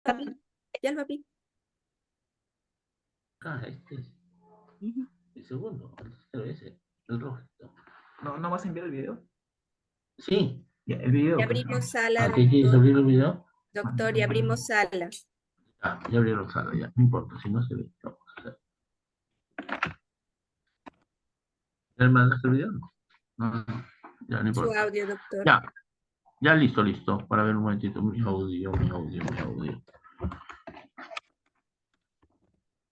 papi. Ya lo vi. Ah, este es Ujú. el segundo, el tercero ese, el rojito. ¿No vas a enviar el video? Sí. Ya, el video. Ya pues, abrimos ¿no? sala, ¿Qué quieres abrir el video? doctor, y abrimos sala. Ah, ya abrieron sala, ya. No importa, si no se ve. Vamos a hacer. ¿Ya mandaste el video? No, ya no Su importa. audio, doctor. Ya listo, listo. Para ver un momentito mi audio.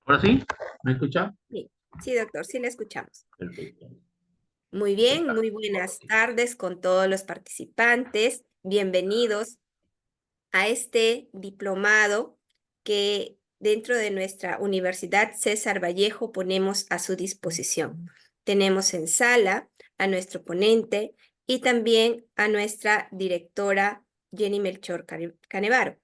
¿Ahora sí? ¿Me escucha? Sí, doctor, sí le escuchamos. Perfecto. Muy bien, muy buenas tardes con todos los participantes. Bienvenidos a este diplomado que dentro de nuestra Universidad César Vallejo ponemos a su disposición. Tenemos en sala a nuestro ponente y también a nuestra directora Jenny Melchor Canevaro.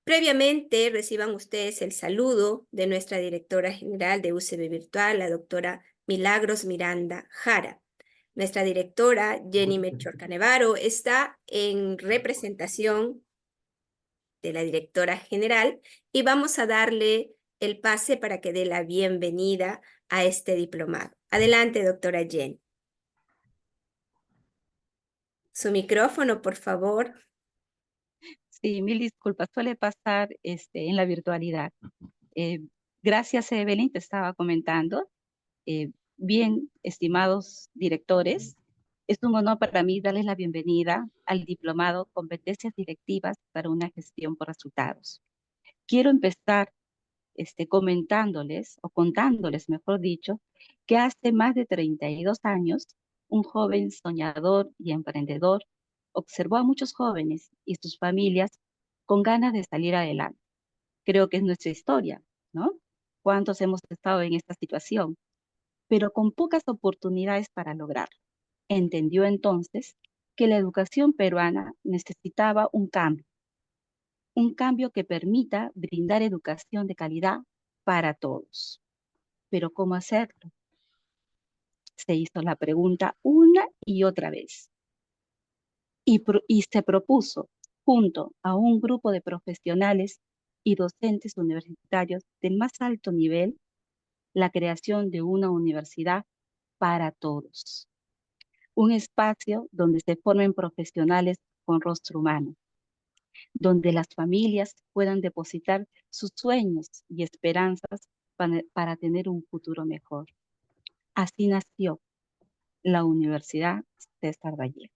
Previamente reciban ustedes el saludo de nuestra directora general de UCB Virtual, la doctora Milagros Miranda Jara. Nuestra directora Jenny Melchor Canevaro está en representación de la directora general y vamos a darle el pase para que dé la bienvenida a este diplomado. Adelante, doctora Jenny. Su micrófono, por favor. Sí, mil disculpas, suele pasar en la virtualidad. Gracias, Evelyn, te estaba comentando. Bien, estimados directores, es un honor para mí darles la bienvenida al diplomado Competencias Directivas para una Gestión por Resultados. Quiero empezar comentándoles, o contándoles, mejor dicho, que hace más de 32 años, un joven soñador y emprendedor observó a muchos jóvenes y sus familias con ganas de salir adelante. Creo que es nuestra historia, ¿no? ¿Cuántos hemos estado en esta situación? Pero con pocas oportunidades para lograrlo. Entendió entonces que la educación peruana necesitaba un cambio que permita brindar educación de calidad para todos. Pero ¿cómo hacerlo? Se hizo la pregunta una y otra vez y se propuso, junto a un grupo de profesionales y docentes universitarios del más alto nivel, la creación de una universidad para todos. Un espacio donde se formen profesionales con rostro humano, donde las familias puedan depositar sus sueños y esperanzas para tener un futuro mejor. Así nació la Universidad César Vallejo,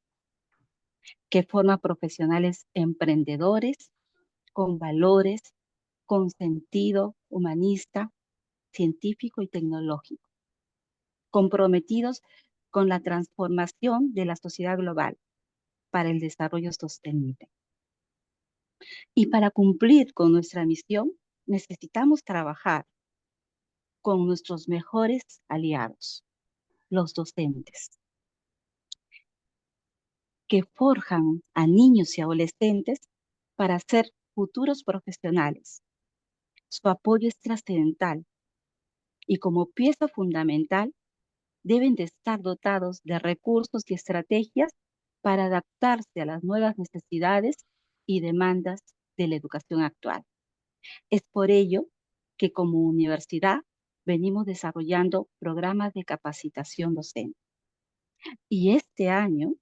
que forma profesionales emprendedores con valores, con sentido humanista, científico y tecnológico, comprometidos con la transformación de la sociedad global para el desarrollo sostenible. Y para cumplir con nuestra misión, necesitamos trabajar con nuestros mejores aliados, los docentes, que forjan a niños y adolescentes para ser futuros profesionales. Su apoyo es trascendental y como pieza fundamental deben de estar dotados de recursos y estrategias para adaptarse a las nuevas necesidades y demandas de la educación actual. Es por ello que como universidad venimos desarrollando programas de capacitación docente. Y este año,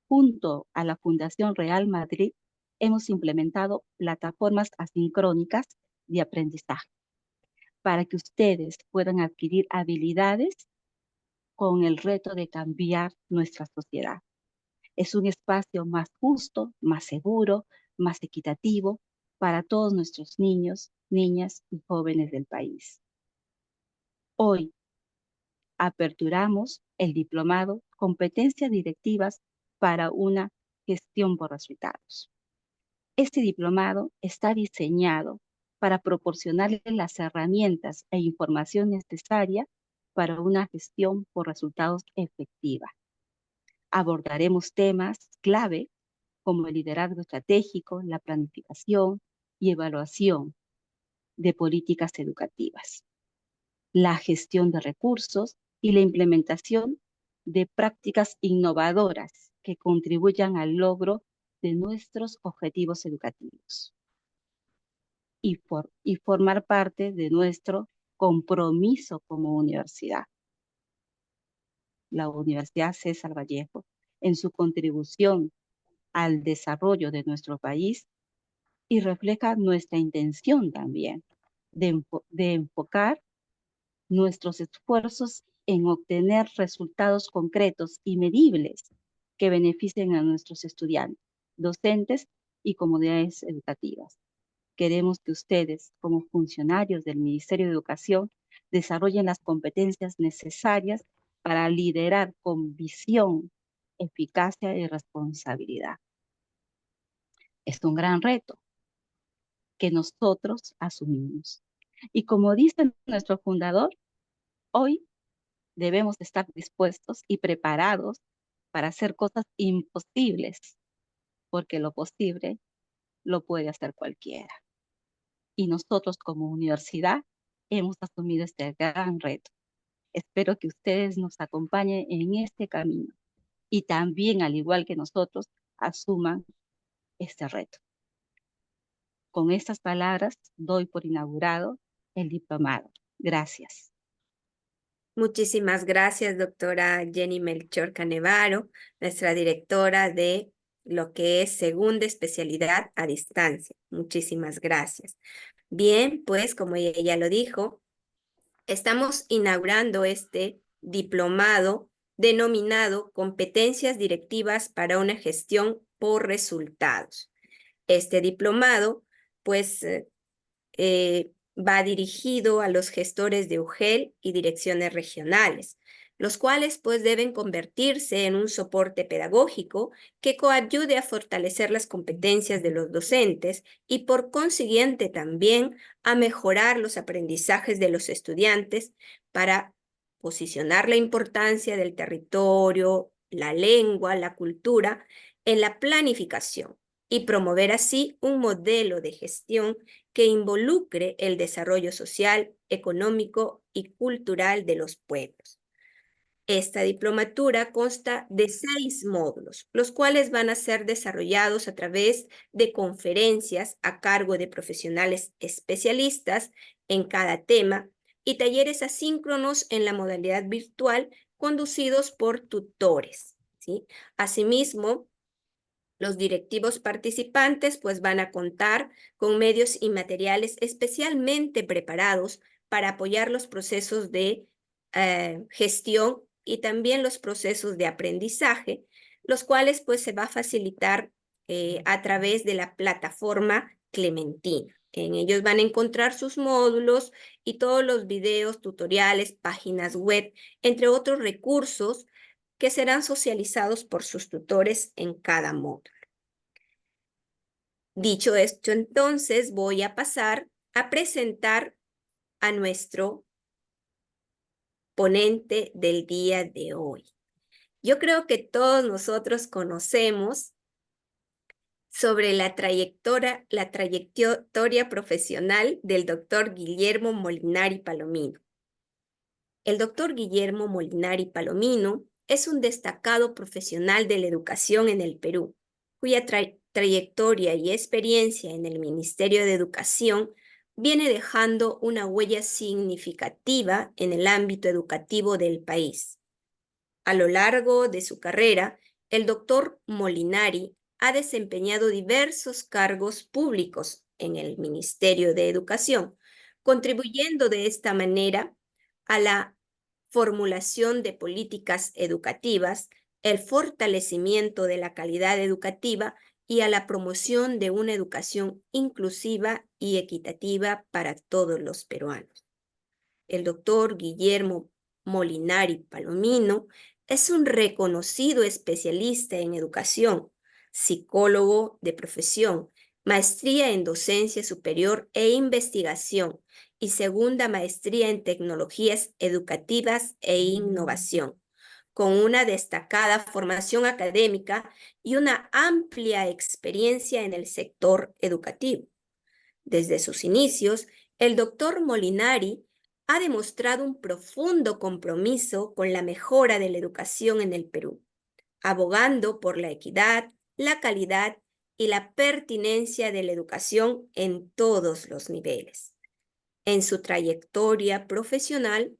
junto a la Fundación Real Madrid, hemos implementado plataformas asincrónicas de aprendizaje para que ustedes puedan adquirir habilidades con el reto de cambiar nuestra sociedad. Es un espacio más justo, más seguro, más equitativo para todos nuestros niños, niñas y jóvenes del país. Hoy aperturamos el diplomado Competencias Directivas para una Gestión por Resultados. Este diplomado está diseñado para proporcionarle las herramientas e información necesaria para una gestión por resultados efectiva. Abordaremos temas clave como el liderazgo estratégico, la planificación y evaluación de políticas educativas, la gestión de recursos y la implementación de prácticas innovadoras que contribuyan al logro de nuestros objetivos educativos. y formar parte de nuestro compromiso como universidad. La Universidad César Vallejo, en su contribución al desarrollo de nuestro país, y refleja nuestra intención también de enfocar nuestros esfuerzos en obtener resultados concretos y medibles que beneficien a nuestros estudiantes, docentes y comunidades educativas. Queremos que ustedes, como funcionarios del Ministerio de Educación, desarrollen las competencias necesarias para liderar con visión, eficacia y responsabilidad. Es un gran reto que nosotros asumimos. Y como dice nuestro fundador, hoy debemos estar dispuestos y preparados para hacer cosas imposibles, porque lo posible lo puede hacer cualquiera. Y nosotros como universidad hemos asumido este gran reto. Espero que ustedes nos acompañen en este camino y también, al igual que nosotros, asuman este reto. Con estas palabras doy por inaugurado el diplomado. Gracias. Muchísimas gracias, doctora Jenny Melchor Canevaro, nuestra directora de lo que es segunda especialidad a distancia. Muchísimas gracias. Bien, pues como ella ya lo dijo, estamos inaugurando este diplomado denominado Competencias Directivas para una Gestión por Resultados. Este diplomado, pues, va dirigido a los gestores de UGEL y direcciones regionales, los cuales pues deben convertirse en un soporte pedagógico que coayude a fortalecer las competencias de los docentes y por consiguiente también a mejorar los aprendizajes de los estudiantes para posicionar la importancia del territorio, la lengua, la cultura en la planificación y promover así un modelo de gestión que involucre el desarrollo social, económico y cultural de los pueblos. Esta diplomatura consta de 6 módulos, los cuales van a ser desarrollados a través de conferencias a cargo de profesionales especialistas en cada tema y talleres asíncronos en la modalidad virtual conducidos por tutores, ¿sí? Asimismo, los directivos participantes pues van a contar con medios y materiales especialmente preparados para apoyar los procesos de gestión y también los procesos de aprendizaje, los cuales pues se va a facilitar a través de la plataforma Clementina. En ellos van a encontrar sus módulos y todos los videos, tutoriales, páginas web, entre otros recursos que serán socializados por sus tutores en cada módulo. Dicho esto, entonces voy a pasar a presentar a nuestro ponente del día de hoy. Yo creo que todos nosotros conocemos sobre la trayectoria profesional del doctor Guillermo Molinari Palomino. El doctor Guillermo Molinari Palomino es un destacado profesional de la educación en el Perú, cuya trayectoria y experiencia en el Ministerio de Educación viene dejando una huella significativa en el ámbito educativo del país. A lo largo de su carrera, el doctor Molinari ha desempeñado diversos cargos públicos en el Ministerio de Educación, contribuyendo de esta manera a la formulación de políticas educativas, el fortalecimiento de la calidad educativa y a la promoción de una educación inclusiva y equitativa para todos los peruanos. El doctor Guillermo Molinari Palomino es un reconocido especialista en educación, psicólogo de profesión, maestría en docencia superior e investigación y segunda maestría en tecnologías educativas e innovación, con una destacada formación académica y una amplia experiencia en el sector educativo. Desde sus inicios, el doctor Molinari ha demostrado un profundo compromiso con la mejora de la educación en el Perú, abogando por la equidad, la calidad y la pertinencia de la educación en todos los niveles. En su trayectoria profesional,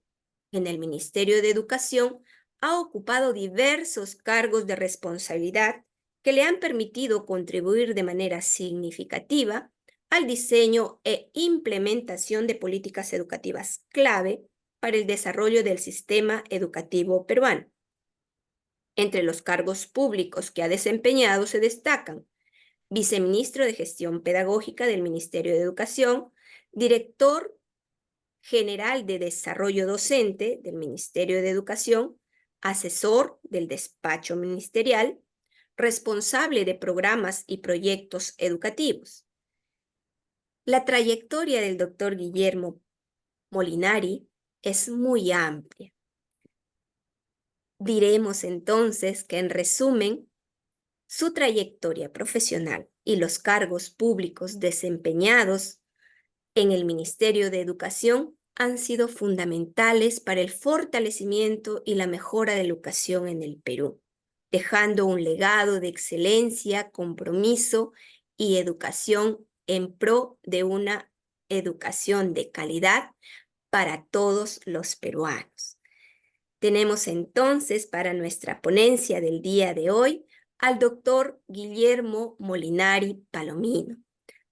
en el Ministerio de Educación, ha ocupado diversos cargos de responsabilidad que le han permitido contribuir de manera significativa al diseño e implementación de políticas educativas clave para el desarrollo del sistema educativo peruano. Entre los cargos públicos que ha desempeñado se destacan viceministro de Gestión Pedagógica del Ministerio de Educación, director general de Desarrollo Docente del Ministerio de Educación, asesor del despacho ministerial, responsable de programas y proyectos educativos. La trayectoria del doctor Guillermo Molinari es muy amplia. Diremos entonces que, en resumen, su trayectoria profesional y los cargos públicos desempeñados en el Ministerio de Educación han sido fundamentales para el fortalecimiento y la mejora de la educación en el Perú, dejando un legado de excelencia, compromiso y educación en pro de una educación de calidad para todos los peruanos. Tenemos entonces para nuestra ponencia del día de hoy al doctor Guillermo Molinari Palomino.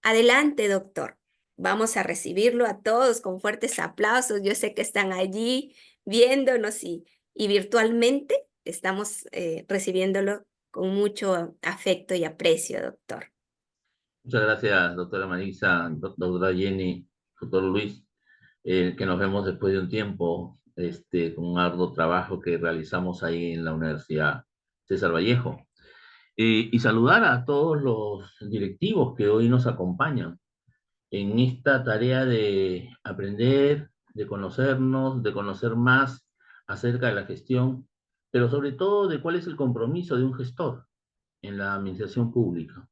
Adelante, doctor. Vamos a recibirlo a todos con fuertes aplausos. Yo sé que están allí viéndonos y virtualmente estamos recibiéndolo con mucho afecto y aprecio, doctor. Muchas gracias, doctora Marisa, doctora Jenny, doctor Luis, que nos vemos después de un tiempo, con un arduo trabajo que realizamos ahí en la Universidad César Vallejo. Y saludar a todos los directivos que hoy nos acompañan en esta tarea de aprender, de conocernos, de conocer más acerca de la gestión, pero sobre todo de cuál es el compromiso de un gestor en la administración pública.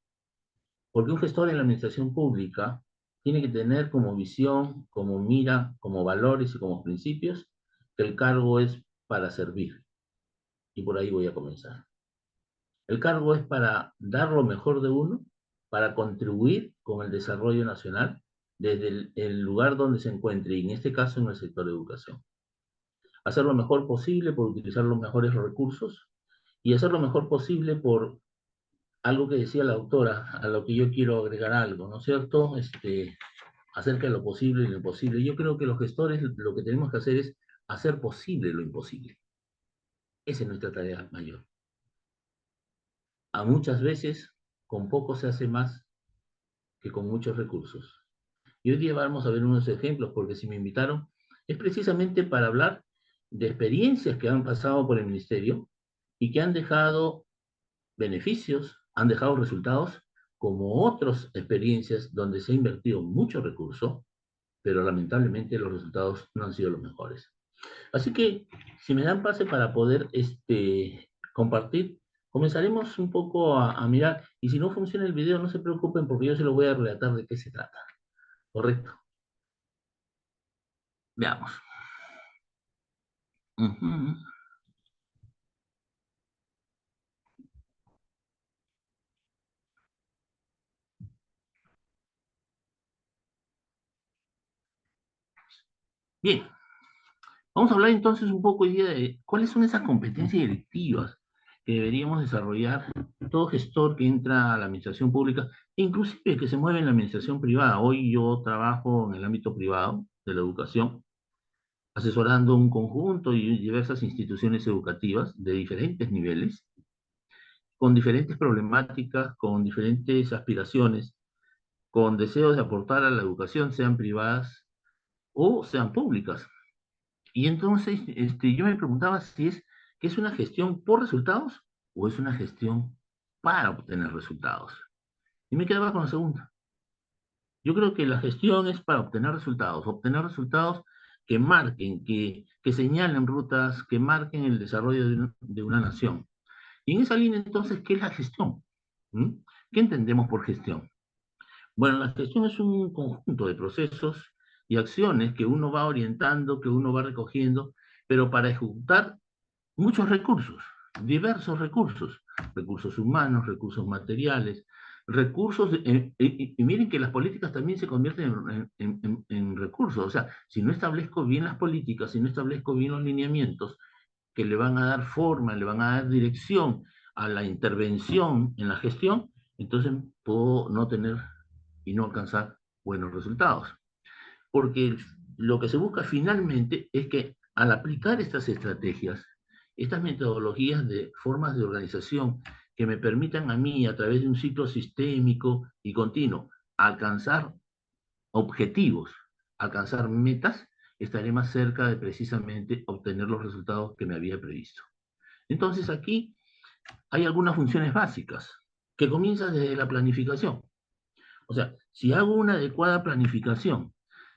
Porque un gestor en la administración pública tiene que tener como visión, como mira, como valores y como principios que el cargo es para servir. Y por ahí voy a comenzar. El cargo es para dar lo mejor de uno, para contribuir con el desarrollo nacional desde el lugar donde se encuentre, y en este caso en el sector de educación. Hacer lo mejor posible por utilizar los mejores recursos y hacer lo mejor posible por algo que decía la autora, a lo que yo quiero agregar algo, ¿no es cierto? Acerca de lo posible y lo imposible. Yo creo que los gestores lo que tenemos que hacer es hacer posible lo imposible. Esa es nuestra tarea mayor. A muchas veces, con poco se hace más que con muchos recursos. Y hoy día vamos a ver unos ejemplos, porque si me invitaron, es precisamente para hablar de experiencias que han pasado por el Ministerio y que han dejado beneficios, han dejado resultados, como otras experiencias donde se ha invertido mucho recurso, pero lamentablemente los resultados no han sido los mejores. Así que, si me dan pase para poder compartir, comenzaremos un poco a mirar, y si no funciona el video, no se preocupen, porque yo se lo voy a relatar de qué se trata. ¿Correcto? Veamos. Bien, vamos a hablar entonces un poco hoy día de cuáles son esas competencias directivas que deberíamos desarrollar todo gestor que entra a la administración pública, inclusive que se mueve en la administración privada. Hoy yo trabajo en el ámbito privado de la educación, asesorando un conjunto y diversas instituciones educativas de diferentes niveles, con diferentes problemáticas, con diferentes aspiraciones, con deseos de aportar a la educación, sean privadas o sean públicas. Y entonces yo me preguntaba si que es una gestión por resultados o es una gestión para obtener resultados. Y me quedaba con la segunda. Yo creo que la gestión es para obtener resultados que marquen, que señalen rutas, que marquen el desarrollo de una nación. Y en esa línea, entonces, ¿qué es la gestión? ¿Qué entendemos por gestión? Bueno, la gestión es un conjunto de procesos y acciones que uno va orientando, que uno va recogiendo, pero para ejecutar muchos recursos, diversos recursos, recursos humanos, recursos materiales, recursos, y miren que las políticas también se convierten en recursos. O sea, si no establezco bien las políticas, si no establezco bien los lineamientos que le van a dar forma, le van a dar dirección a la intervención en la gestión, entonces puedo no tener y no alcanzar buenos resultados. Porque lo que se busca finalmente es que al aplicar estas estrategias, estas metodologías de formas de organización que me permitan a mí, a través de un ciclo sistémico y continuo, alcanzar objetivos, alcanzar metas, estaré más cerca de precisamente obtener los resultados que me había previsto. Entonces aquí hay algunas funciones básicas que comienzan desde la planificación. O sea, si hago una adecuada planificación,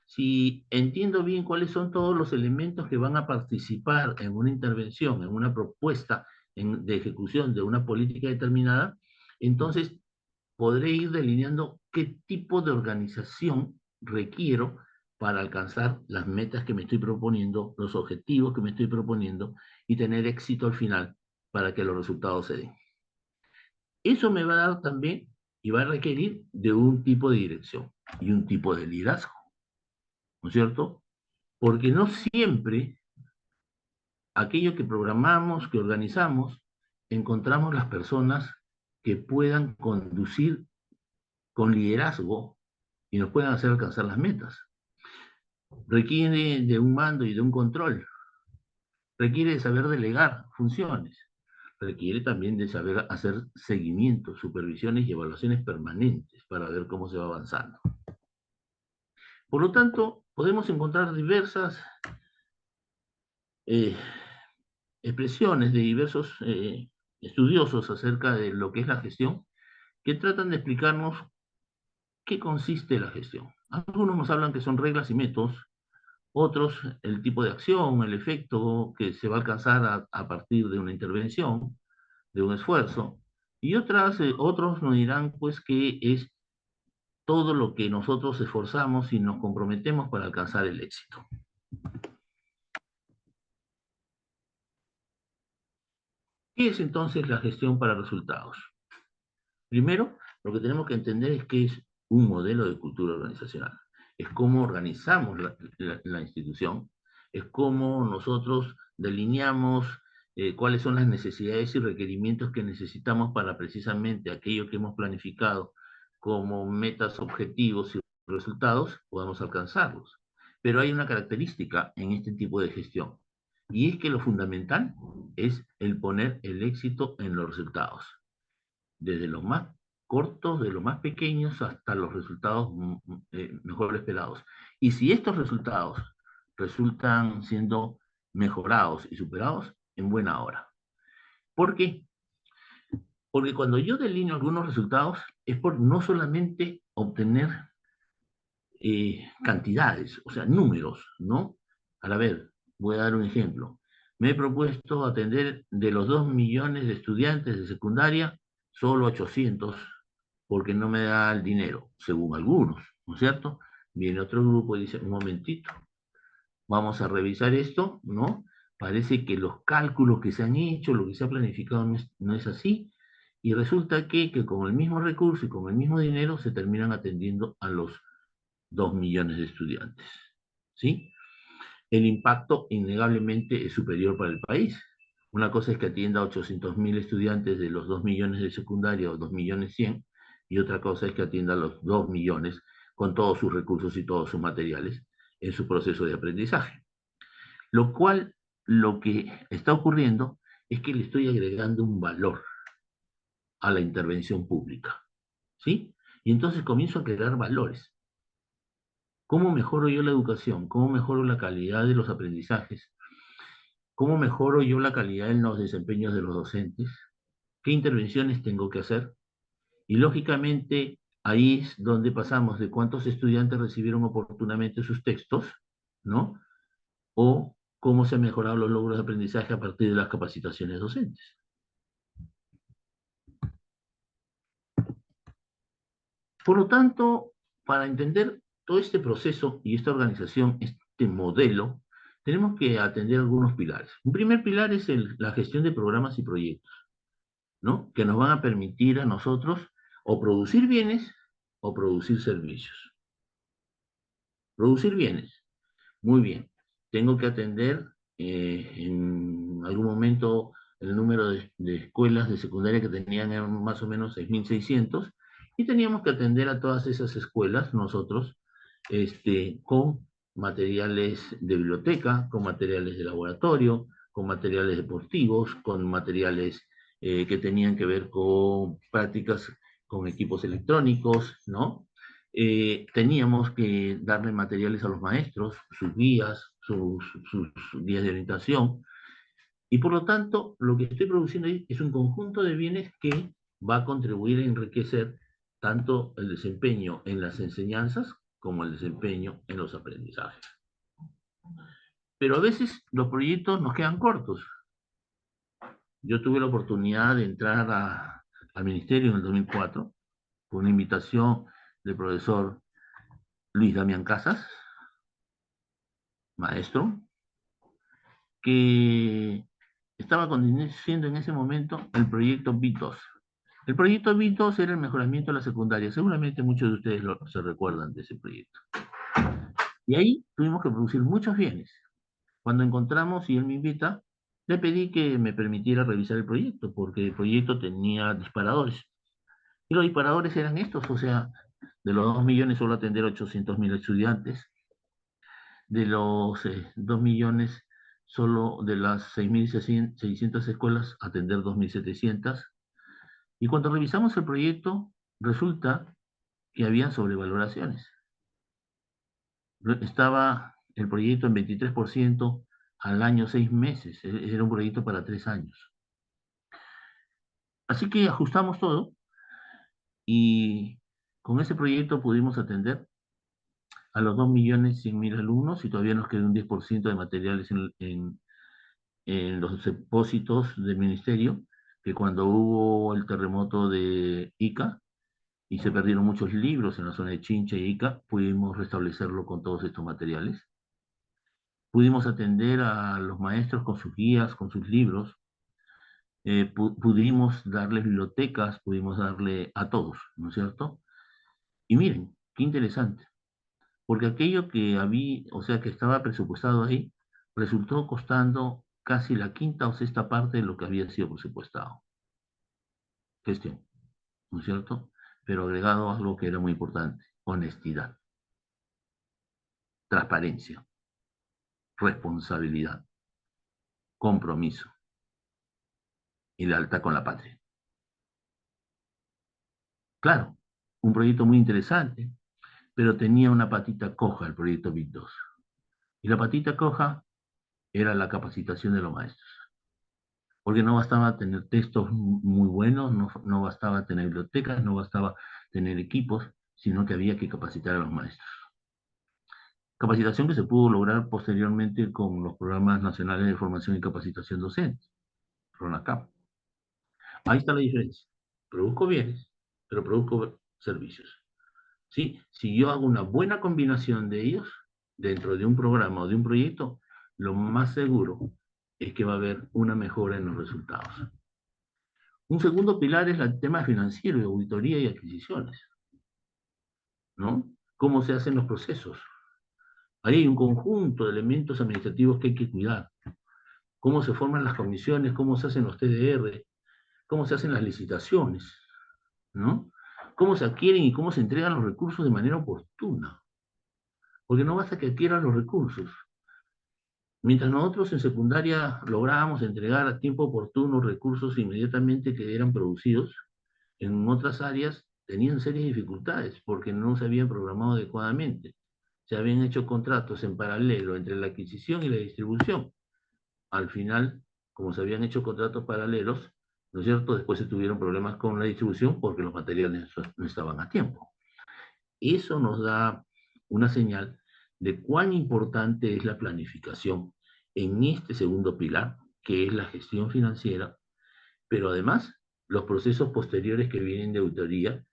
si entiendo bien cuáles son todos los elementos que van a participar en una intervención, en una propuesta de ejecución de una política determinada, entonces podré ir delineando qué tipo de organización requiero para alcanzar las metas que me estoy proponiendo, los objetivos que me estoy proponiendo y tener éxito al final para que los resultados se den. Eso me va a dar también y va a requerir de un tipo de dirección y un tipo de liderazgo, ¿no es cierto? Porque no siempre aquello que programamos, que organizamos, encontramos las personas que puedan conducir con liderazgo y nos puedan hacer alcanzar las metas. Requiere de un mando y de un control. Requiere de saber delegar funciones. Requiere también de saber hacer seguimientos, supervisiones y evaluaciones permanentes para ver cómo se va avanzando. Por lo tanto, podemos encontrar diversas expresiones de diversos estudiosos acerca de lo que es la gestión, que tratan de explicarnos qué consiste la gestión. Algunos nos hablan que son reglas y métodos, otros el tipo de acción, el efecto que se va a alcanzar a partir de una intervención, de un esfuerzo, y otros nos dirán pues que es todo lo que nosotros esforzamos y nos comprometemos para alcanzar el éxito. ¿Qué es entonces la gestión para resultados? Primero, lo que tenemos que entender es que es un modelo de cultura organizacional. Es cómo organizamos la institución, es cómo nosotros delineamos cuáles son las necesidades y requerimientos que necesitamos para precisamente aquello que hemos planificado como metas, objetivos y resultados, podamos alcanzarlos. Pero hay una característica en este tipo de gestión, y es que lo fundamental es el poner el éxito en los resultados, desde los más cortos, de los más pequeños, hasta los resultados mejor esperados. Y si estos resultados resultan siendo mejorados y superados, en buena hora. ¿Por qué? Porque cuando yo delineo algunos resultados, es por no solamente obtener cantidades, o sea, números, ¿no? A ver, voy a dar un ejemplo. Me he propuesto atender de los 2 millones de estudiantes de secundaria, solo 800, porque no me da el dinero, según algunos, ¿no es cierto? Viene otro grupo y dice, un momentito, vamos a revisar esto, ¿no? Parece que los cálculos que se han hecho, lo que se ha planificado no es así, y resulta que con el mismo recurso y con el mismo dinero se terminan atendiendo a los 2 millones de estudiantes, ¿sí? El impacto innegablemente es superior para el país. Una cosa es que atienda a 800.000 estudiantes de los 2 millones de secundaria o 2 millones 100, y otra cosa es que atienda a los 2 millones con todos sus recursos y todos sus materiales en su proceso de aprendizaje. Lo cual, lo que está ocurriendo es que le estoy agregando un valor a la intervención pública, ¿sí? Y entonces comienzo a crear valores. ¿Cómo mejoro yo la educación? ¿Cómo mejoro la calidad de los aprendizajes? ¿Cómo mejoro yo la calidad en los desempeños de los docentes? ¿Qué intervenciones tengo que hacer? Y lógicamente ahí es donde pasamos de cuántos estudiantes recibieron oportunamente sus textos, ¿no? O cómo se han mejorado los logros de aprendizaje a partir de las capacitaciones docentes. Por lo tanto, para entender todo este proceso y esta organización, este modelo, tenemos que atender algunos pilares. Un primer pilar es la gestión de programas y proyectos, ¿no? Que nos van a permitir a nosotros O producir bienes o producir servicios. Producir bienes. Muy bien. Tengo que atender en algún momento el número de escuelas de secundaria que tenían eran más o menos 6.600 y teníamos que atender a todas esas escuelas nosotros con materiales de biblioteca, con materiales de laboratorio, con materiales deportivos, con materiales que tenían que ver con prácticas con equipos electrónicos, ¿no? Teníamos que darle materiales a los maestros, sus guías, sus guías de orientación, y por lo tanto lo que estoy produciendo ahí es un conjunto de bienes que va a contribuir a enriquecer tanto el desempeño en las enseñanzas como el desempeño en los aprendizajes. Pero a veces los proyectos nos quedan cortos. Yo tuve la oportunidad de entrar al ministerio en el 2004 por una invitación del profesor Luis Damián Casas, maestro, que estaba conduciendo en ese momento el proyecto BIT2. El proyecto BIT2 era el mejoramiento de la secundaria. Seguramente muchos de ustedes se recuerdan de ese proyecto. Y ahí tuvimos que producir muchos bienes. Cuando encontramos, y él me invita, le pedí que me permitiera revisar el proyecto, porque el proyecto tenía disparadores. Y los disparadores eran estos, o sea, de los 2 millones solo atender 800.000 estudiantes, de los 2 millones solo de las 6.600 escuelas atender 2.700. Y cuando revisamos el proyecto, resulta que había sobrevaloraciones. Estaba el proyecto en 23% al año 6 meses. Era un proyecto para 3 años. Así que ajustamos todo y con ese proyecto pudimos atender a los 2.100.000 alumnos y todavía nos queda un 10% de materiales en los depósitos del ministerio, que cuando hubo el terremoto de Ica y se perdieron muchos libros en la zona de Chincha y Ica, pudimos restablecerlo con todos estos materiales. Pudimos atender a los maestros con sus guías, con sus libros, pudimos darles bibliotecas, pudimos darle a todos, ¿no es cierto? Y miren, qué interesante, porque aquello que había, o sea, que estaba presupuestado ahí, resultó costando casi la quinta o sexta parte de lo que había sido presupuestado. Gestión, ¿no es cierto? Pero agregado a algo que era muy importante, honestidad, transparencia, responsabilidad, compromiso y lealtad con la patria. Claro, un proyecto muy interesante, pero tenía una patita coja el proyecto BIT2. Y la patita coja era la capacitación de los maestros. Porque no bastaba tener textos muy buenos, no bastaba tener bibliotecas, no bastaba tener equipos, sino que había que capacitar a los maestros. Capacitación que se pudo lograr posteriormente con los programas nacionales de formación y capacitación docente, RONACAP. Ahí está la diferencia. Produzco bienes, pero produzco servicios. ¿Sí? Si yo hago una buena combinación de ellos dentro de un programa o de un proyecto, lo más seguro es que va a haber una mejora en los resultados. Un segundo pilar es el tema financiero, de auditoría y adquisiciones, ¿no? ¿Cómo se hacen los procesos? Ahí hay un conjunto de elementos administrativos que hay que cuidar. Cómo se forman las comisiones, cómo se hacen los TDR, cómo se hacen las licitaciones, ¿no? Cómo se adquieren y cómo se entregan los recursos de manera oportuna. Porque no basta que adquieran los recursos. Mientras nosotros en secundaria lográbamos entregar a tiempo oportuno recursos inmediatamente que eran producidos, en otras áreas tenían serias dificultades porque no se habían programado adecuadamente. Se habían hecho contratos en paralelo entre la adquisición y la distribución. Al final, como se habían hecho contratos paralelos, ¿no es cierto? Después se tuvieron problemas con la distribución porque los materiales no estaban a tiempo. Eso nos da una señal de cuán importante es la planificación en este segundo pilar, que es la gestión financiera, pero además los procesos posteriores que vienen de auditoría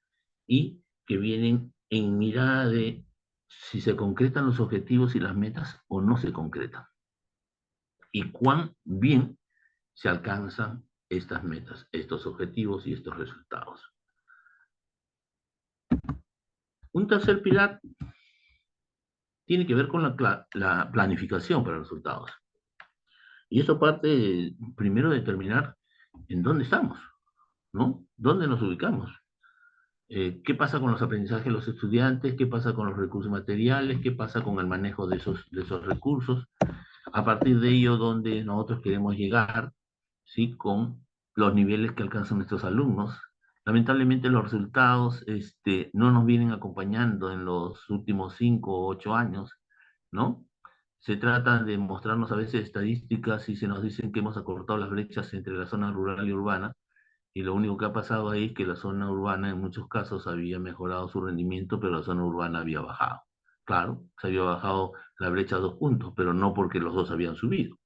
y que vienen en mirada de si se concretan los objetivos y las metas o no se concretan, y cuán bien se alcanzan estas metas, estos objetivos y estos resultados. Un tercer pilar tiene que ver con la planificación para los resultados. Y eso parte primero de determinar en dónde estamos, ¿no? ¿Dónde nos ubicamos? ¿Qué pasa con los aprendizajes de los estudiantes? ¿Qué pasa con los recursos materiales? ¿Qué pasa con el manejo de esos recursos? A partir de ello, ¿dónde nosotros queremos llegar, ¿sí? Con los niveles que alcanzan nuestros alumnos. Lamentablemente los resultados no nos vienen acompañando en los últimos 5 o 8 años, ¿no? Se trata de mostrarnos a veces estadísticas y se nos dicen que hemos acortado las brechas entre la zona rural y urbana, y lo único que ha pasado ahí es que la zona urbana en muchos casos había mejorado su rendimiento, pero la zona urbana había bajado. Claro, se había bajado la brecha a 2 puntos, pero no porque los dos habían subido.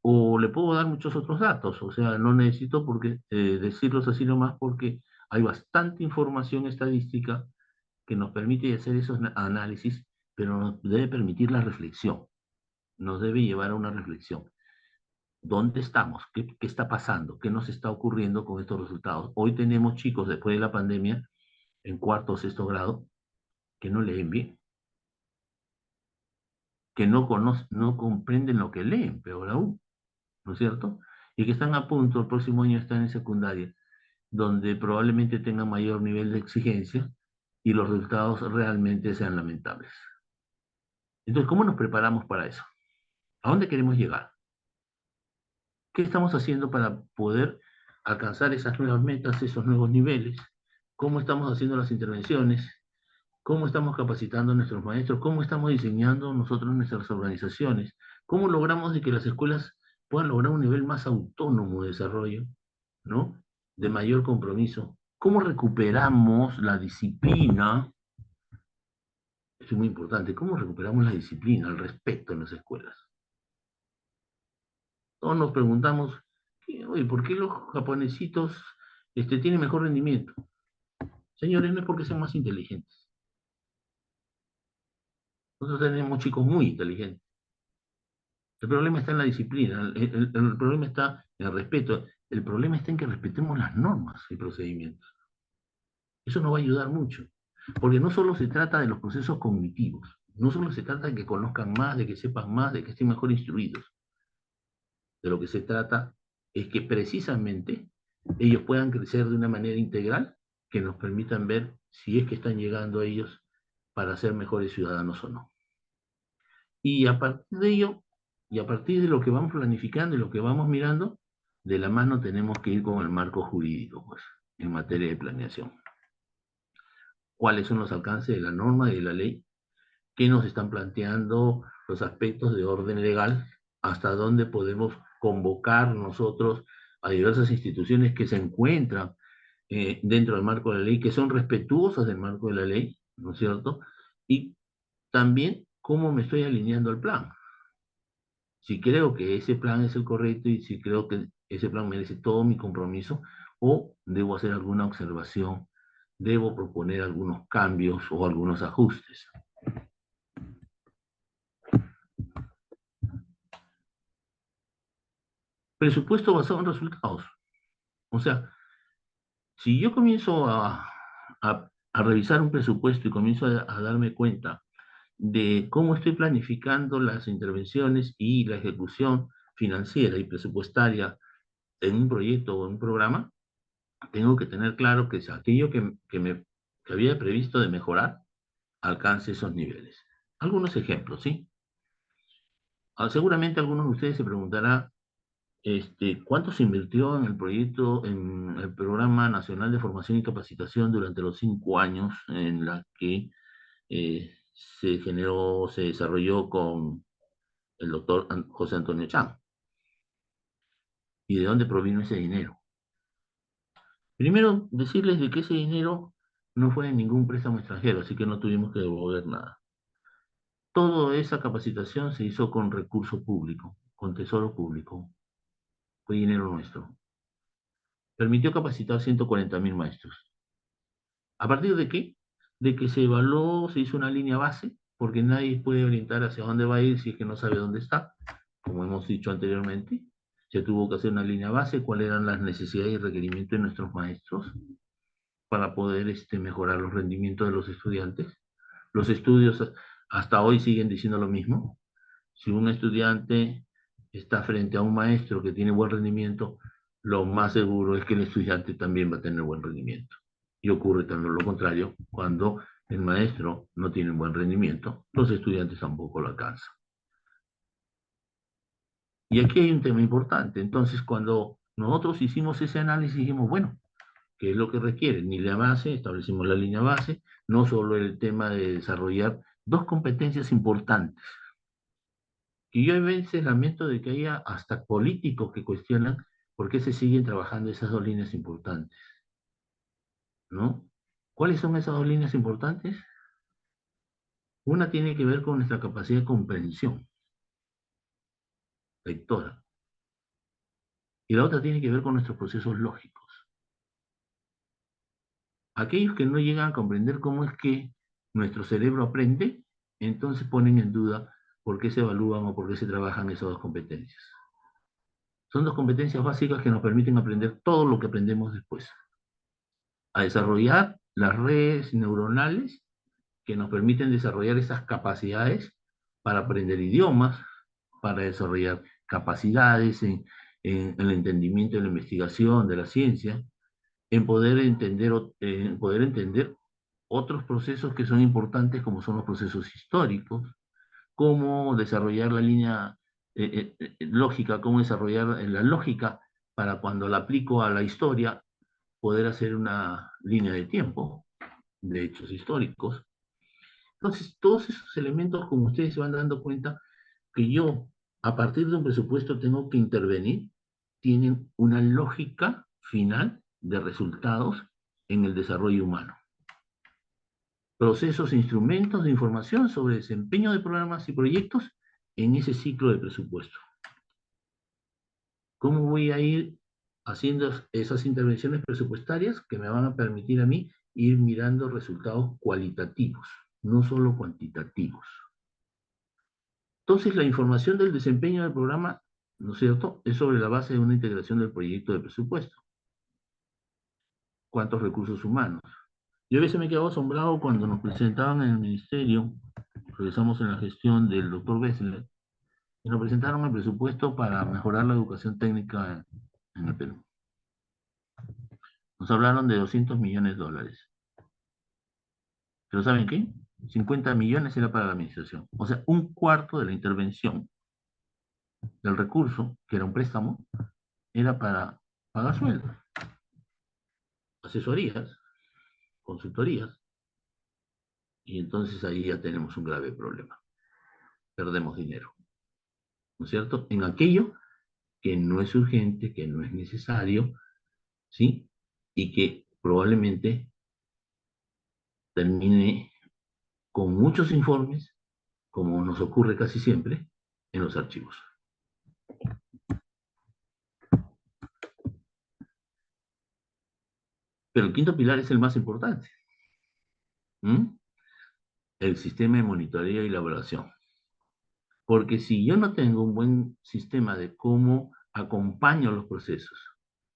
O le puedo dar muchos otros datos, o sea, no necesito decirlos así nomás porque hay bastante información estadística que nos permite hacer esos análisis, pero nos debe permitir la reflexión, nos debe llevar a una reflexión. ¿Dónde estamos? ¿Qué está pasando? ¿Qué nos está ocurriendo con estos resultados? Hoy tenemos chicos, después de la pandemia, en cuarto o sexto grado, que no leen bien, que no comprenden lo que leen, peor aún, ¿no es cierto? Y que están a punto, el próximo año están en secundaria, donde probablemente tengan mayor nivel de exigencia y los resultados realmente sean lamentables. Entonces, ¿cómo nos preparamos para eso? ¿A dónde queremos llegar? ¿Qué estamos haciendo para poder alcanzar esas nuevas metas, esos nuevos niveles? ¿Cómo estamos haciendo las intervenciones? ¿Cómo estamos capacitando a nuestros maestros? ¿Cómo estamos diseñando nosotros nuestras organizaciones? ¿Cómo logramos de que las escuelas puedan lograr un nivel más autónomo de desarrollo, ¿no? De mayor compromiso? ¿Cómo recuperamos la disciplina? Eso es muy importante. ¿Cómo recuperamos la disciplina, el respeto en las escuelas? Todos nos preguntamos, oye, ¿por qué los japonesitos tienen mejor rendimiento? Señores, no es porque sean más inteligentes. Nosotros tenemos chicos muy inteligentes. El problema está en la disciplina, el problema está en el respeto, el problema está en que respetemos las normas y procedimientos. Eso nos va a ayudar mucho, porque no solo se trata de los procesos cognitivos, no solo se trata de que conozcan más, de que sepan más, de que estén mejor instruidos. De lo que se trata es que precisamente ellos puedan crecer de una manera integral que nos permitan ver si es que están llegando a ellos para ser mejores ciudadanos o no. Y a partir de ello, y a partir de lo que vamos planificando y lo que vamos mirando, de la mano tenemos que ir con el marco jurídico, pues, en materia de planeación. ¿Cuáles son los alcances de la norma y de la ley? ¿Qué nos están planteando los aspectos de orden legal? ¿Hasta dónde podemos convocar nosotros a diversas instituciones que se encuentran dentro del marco de la ley, que son respetuosas del marco de la ley, ¿no es cierto? Y también cómo me estoy alineando al plan. Si creo que ese plan es el correcto y si creo que ese plan merece todo mi compromiso, o debo hacer alguna observación, debo proponer algunos cambios o algunos ajustes. Presupuesto basado en resultados. O sea, si yo comienzo a revisar un presupuesto y comienzo a darme cuenta de cómo estoy planificando las intervenciones y la ejecución financiera y presupuestaria en un proyecto o en un programa, tengo que tener claro que aquello que había previsto de mejorar alcance esos niveles. Algunos ejemplos, ¿sí? Seguramente algunos de ustedes se preguntarán, ¿cuánto se invirtió en el proyecto, en el Programa Nacional de Formación y Capacitación durante los 5 años en la que se desarrolló con el doctor José Antonio Chang? ¿Y de dónde provino ese dinero? Primero, decirles de que ese dinero no fue en ningún préstamo extranjero, así que no tuvimos que devolver nada. Toda esa capacitación se hizo con recurso público, con tesoro público. Fue dinero nuestro. Permitió capacitar 140.000 maestros. ¿A partir de qué? De que se evaluó, se hizo una línea base, porque nadie puede orientar hacia dónde va a ir si es que no sabe dónde está, como hemos dicho anteriormente. Se tuvo que hacer una línea base, cuáles eran las necesidades y requerimientos de nuestros maestros. para poder mejorar los rendimientos de los estudiantes. Los estudios hasta hoy siguen diciendo lo mismo. Si un estudiante está frente a un maestro que tiene buen rendimiento, lo más seguro es que el estudiante también va a tener buen rendimiento. Y ocurre también lo contrario, cuando el maestro no tiene un buen rendimiento, los estudiantes tampoco lo alcanzan. Y aquí hay un tema importante. Entonces, cuando nosotros hicimos ese análisis, dijimos, bueno, ¿qué es lo que requiere? Línea base, establecimos la línea base, no solo el tema de desarrollar dos competencias importantes. Y yo a veces lamento de que haya hasta políticos que cuestionan por qué se siguen trabajando esas dos líneas importantes, ¿no? ¿Cuáles son esas dos líneas importantes? Una tiene que ver con nuestra capacidad de comprensión lectora, y la otra tiene que ver con nuestros procesos lógicos. Aquellos que no llegan a comprender cómo es que nuestro cerebro aprende, entonces ponen en duda por qué se evalúan o por qué se trabajan esas dos competencias. Son dos competencias básicas que nos permiten aprender todo lo que aprendemos después. A desarrollar las redes neuronales que nos permiten desarrollar esas capacidades para aprender idiomas, para desarrollar capacidades en el entendimiento de la investigación, de la ciencia, en poder entender otros procesos que son importantes, como son los procesos históricos, cómo desarrollar la línea lógica, cómo desarrollar la lógica para cuando la aplico a la historia, poder hacer una línea de tiempo de hechos históricos. Entonces, todos esos elementos, como ustedes se van dando cuenta, que yo, a partir de un presupuesto, tengo que intervenir, tienen una lógica final de resultados en el desarrollo humano. Procesos e instrumentos de información sobre desempeño de programas y proyectos en ese ciclo de presupuesto. ¿Cómo voy a ir haciendo esas intervenciones presupuestarias que me van a permitir a mí ir mirando resultados cualitativos, no solo cuantitativos? Entonces, la información del desempeño del programa, ¿no es cierto?, es sobre la base de una integración del proyecto de presupuesto. ¿Cuántos recursos humanos? Yo a veces me he quedado asombrado cuando nos presentaban en el ministerio, regresamos en la gestión del doctor Bessler, y nos presentaron el presupuesto para mejorar la educación técnica en el Perú. Nos hablaron de 200 millones de dólares. Pero ¿saben qué? 50 millones era para la administración. O sea, un cuarto de la intervención del recurso, que era un préstamo, era para pagar sueldos, asesorías, consultorías, y entonces ahí ya tenemos un grave problema. Perdemos dinero, ¿no es cierto? En aquello que no es urgente, que no es necesario, ¿sí? Y que probablemente termine con muchos informes, como nos ocurre casi siempre, en los archivos. Pero el quinto pilar es el más importante. El sistema de monitoreo y elaboración. Porque si yo no tengo un buen sistema de cómo acompaño los procesos,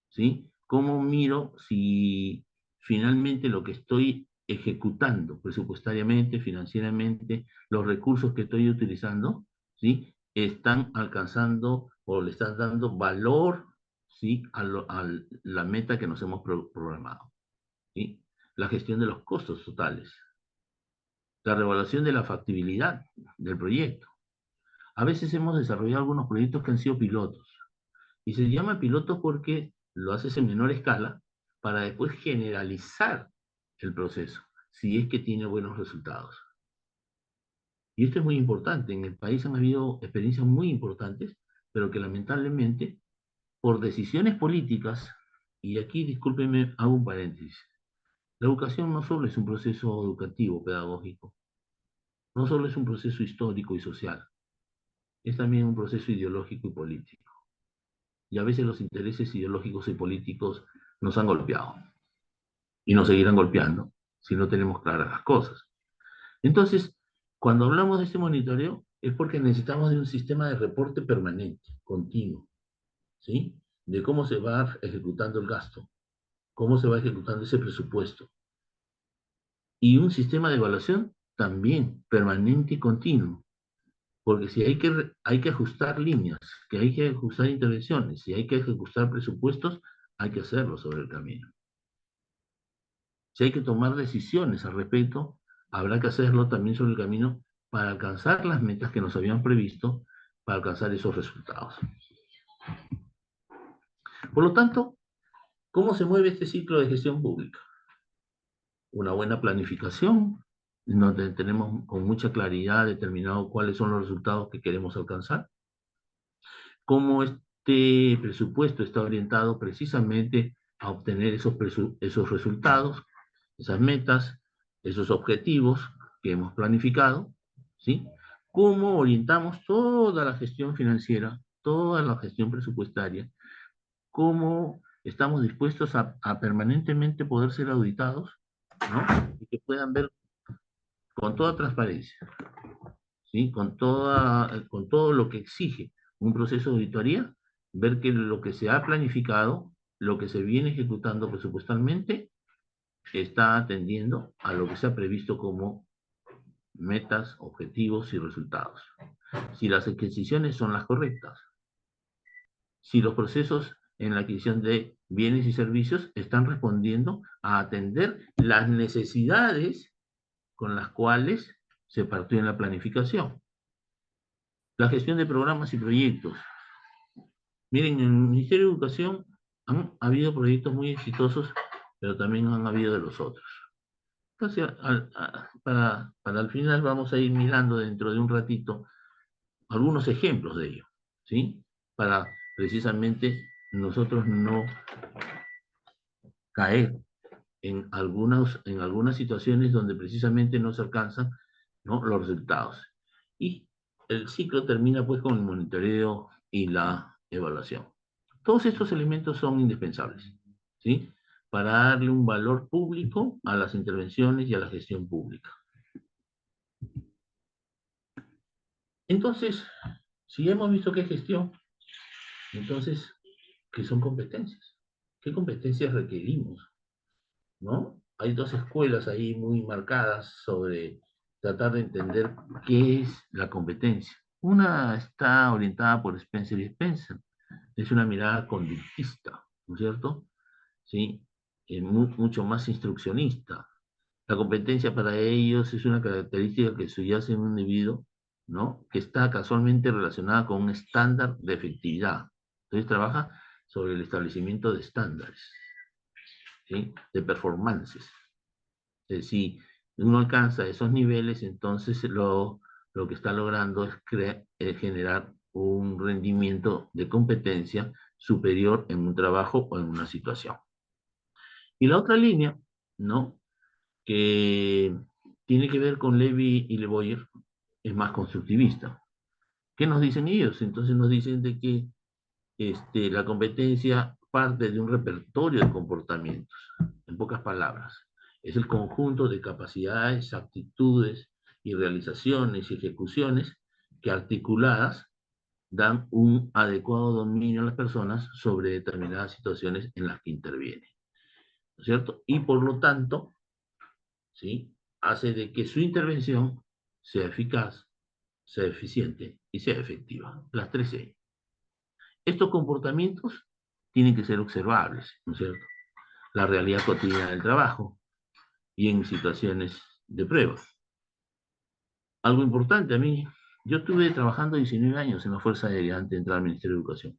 ¿sí? Cómo miro si finalmente lo que estoy ejecutando presupuestariamente, financieramente, los recursos que estoy utilizando, ¿sí? Están alcanzando o le están dando valor, ¿sí? a la meta que nos hemos programado, ¿sí? La gestión de los costos totales, la revaluación de la factibilidad del proyecto. A veces hemos desarrollado algunos proyectos que han sido pilotos. Y se llama pilotos porque lo haces en menor escala para después generalizar el proceso, si es que tiene buenos resultados. Y esto es muy importante. En el país han habido experiencias muy importantes, pero que lamentablemente, por decisiones políticas, y aquí discúlpenme, hago un paréntesis, la educación no solo es un proceso educativo, pedagógico, no solo es un proceso histórico y social, es también un proceso ideológico y político. Y a veces los intereses ideológicos y políticos nos han golpeado y nos seguirán golpeando si no tenemos claras las cosas. Entonces, cuando hablamos de este monitoreo es porque necesitamos de un sistema de reporte permanente, continuo, ¿sí? De cómo se va ejecutando el gasto, cómo se va ejecutando ese presupuesto. Y un sistema de evaluación también, permanente y continuo. Porque si hay que ajustar líneas, que hay que ajustar intervenciones, si hay que ajustar presupuestos, hay que hacerlo sobre el camino. Si hay que tomar decisiones al respecto, habrá que hacerlo también sobre el camino para alcanzar las metas que nos habían previsto, para alcanzar esos resultados. Por lo tanto, ¿cómo se mueve este ciclo de gestión pública? Una buena planificación, donde tenemos con mucha claridad determinado cuáles son los resultados que queremos alcanzar. Cómo este presupuesto está orientado precisamente a obtener esos resultados, esas metas, esos objetivos que hemos planificado, ¿sí? Cómo orientamos toda la gestión financiera, toda la gestión presupuestaria, cómo estamos dispuestos a permanentemente poder ser auditados, ¿no? Y que puedan ver con toda transparencia, ¿sí? Con todo lo que exige un proceso de auditoría, ver que lo que se ha planificado, lo que se viene ejecutando presupuestalmente, está atendiendo a lo que se ha previsto como metas, objetivos y resultados. Si las adquisiciones son las correctas, si los procesos en la adquisición de bienes y servicios están respondiendo a atender las necesidades con las cuales se partió en la planificación. La gestión de programas y proyectos. Miren, en el Ministerio de Educación han habido proyectos muy exitosos, pero también han habido de los otros. Entonces, para el final vamos a ir mirando dentro de un ratito algunos ejemplos de ello, ¿sí? Para precisamente nosotros no caer en algunas situaciones donde precisamente no se alcanzan, ¿no?, los resultados. Y el ciclo termina pues con el monitoreo y la evaluación. Todos estos elementos son indispensables, ¿sí?, para darle un valor público a las intervenciones y a la gestión pública. Entonces, si hemos visto qué es gestión, entonces, ¿qué son competencias? ¿Qué competencias requerimos? ¿No? Hay dos escuelas ahí muy marcadas sobre tratar de entender qué es la competencia. Una está orientada por Spencer y Spencer. Es una mirada conductista, ¿no es cierto? ¿Sí? Mucho más instruccionista. La competencia para ellos es una característica que subyace en un individuo, ¿no?, que está casualmente relacionada con un estándar de efectividad. Entonces trabaja sobre el establecimiento de estándares, ¿sí?, de performances. Si uno alcanza esos niveles, entonces lo que está logrando es generar un rendimiento de competencia superior en un trabajo o en una situación. Y la otra línea, ¿no?, que tiene que ver con Levy y Le Boyer, es más constructivista. ¿Qué nos dicen ellos? Entonces nos dicen de que la competencia parte de un repertorio de comportamientos. En pocas palabras, es el conjunto de capacidades, aptitudes y realizaciones y ejecuciones que articuladas dan un adecuado dominio a las personas sobre determinadas situaciones en las que intervienen, ¿no es cierto? Y por lo tanto, ¿sí?, hace de que su intervención sea eficaz, sea eficiente y sea efectiva. Las 3 E. Estos comportamientos tienen que ser observables, ¿no es cierto? La realidad cotidiana del trabajo y en situaciones de prueba. Algo importante a mí, yo estuve trabajando 19 años en la Fuerza Aérea antes de entrar al Ministerio de Educación.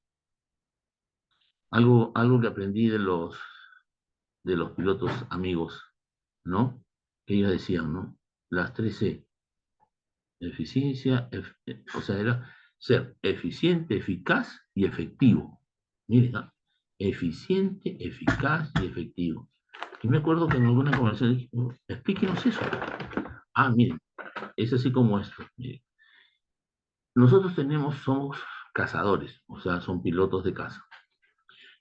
Algo que aprendí de los pilotos amigos, ¿no? Que ellos decían, ¿no? Las 3 E. Eficiencia, o sea, era ser eficiente, eficaz y efectivo. Miren, ¿no? Eficiente, eficaz y efectivo. Y me acuerdo que en alguna conversación dije, explíquenos eso. Ah, miren, es así como esto. Miren. Nosotros somos cazadores, o sea, son pilotos de caza.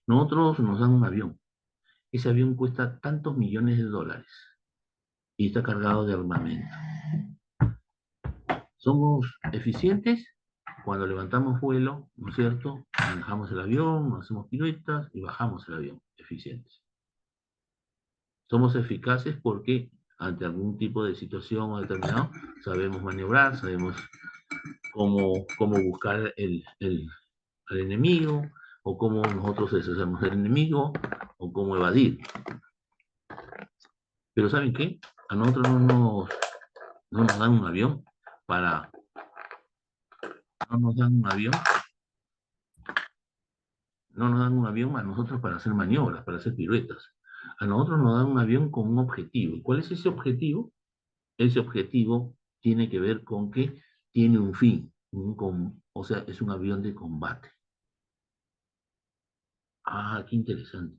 Nosotros nos dan un avión. Ese avión cuesta tantos millones de dólares y está cargado de armamento. Somos eficientes cuando levantamos vuelo, ¿no es cierto? Manejamos el avión, hacemos piruetas y bajamos el avión, eficientes. Somos eficaces porque ante algún tipo de situación o determinado, sabemos maniobrar, sabemos cómo buscar al enemigo, o cómo nosotros deshacemos del enemigo, o cómo evadir. Pero ¿saben qué? A nosotros no nos dan un avión para... No nos dan un avión, no nos dan un avión a nosotros para hacer maniobras, para hacer piruetas. A nosotros nos dan un avión con un objetivo. ¿Y cuál es ese objetivo? Ese objetivo tiene que ver con que tiene un fin, o sea, es un avión de combate. Ah, qué interesante.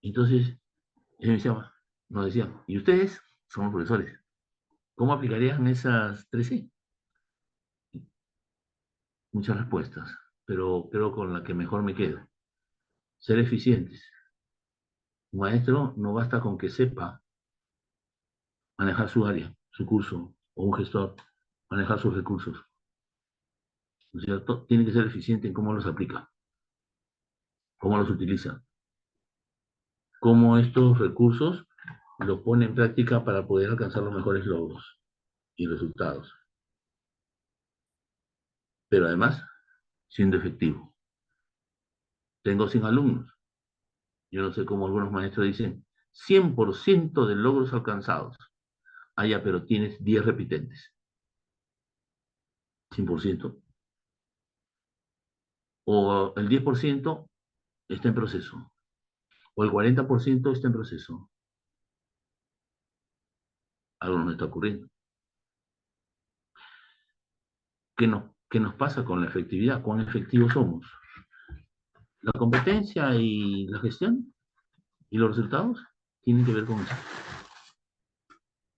Entonces, nos decían, ¿y ustedes? Somos profesores. ¿Cómo aplicarían esas 3C? Muchas respuestas, pero creo con la que mejor me quedo. Ser eficientes. Un maestro no basta con que sepa manejar su área, su curso, o un gestor, manejar sus recursos. ¿No es cierto? Tiene que ser eficiente en cómo los aplica, cómo los utiliza, cómo estos recursos los pone en práctica para poder alcanzar los mejores logros y resultados. Pero además, siendo efectivo. Tengo 100 alumnos. Yo no sé cómo algunos maestros dicen 100% de logros alcanzados. Ah, ya, pero tienes 10 repitentes. 100%. O el 10% está en proceso. O el 40% está en proceso. Algo nos está ocurriendo. ¿Qué nos pasa con la efectividad? ¿Cuán efectivos somos? La competencia y la gestión y los resultados tienen que ver con eso.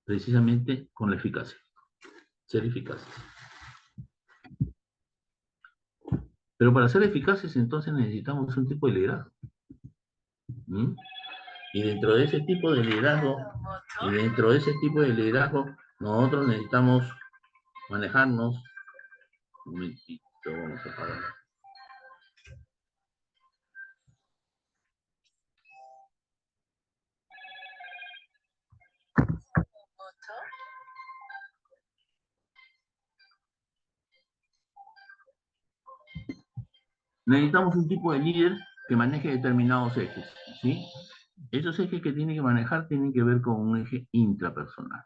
Precisamente con la eficacia. Ser eficaces. Pero para ser eficaces entonces necesitamos un tipo de liderazgo. ¿Mm? Y dentro de ese tipo de liderazgo, nosotros necesitamos manejarnos. Un momentito, vamos a apagar. Necesitamos un tipo de líder que maneje determinados ejes, ¿sí? Esos ejes que tiene que manejar tienen que ver con un eje intrapersonal.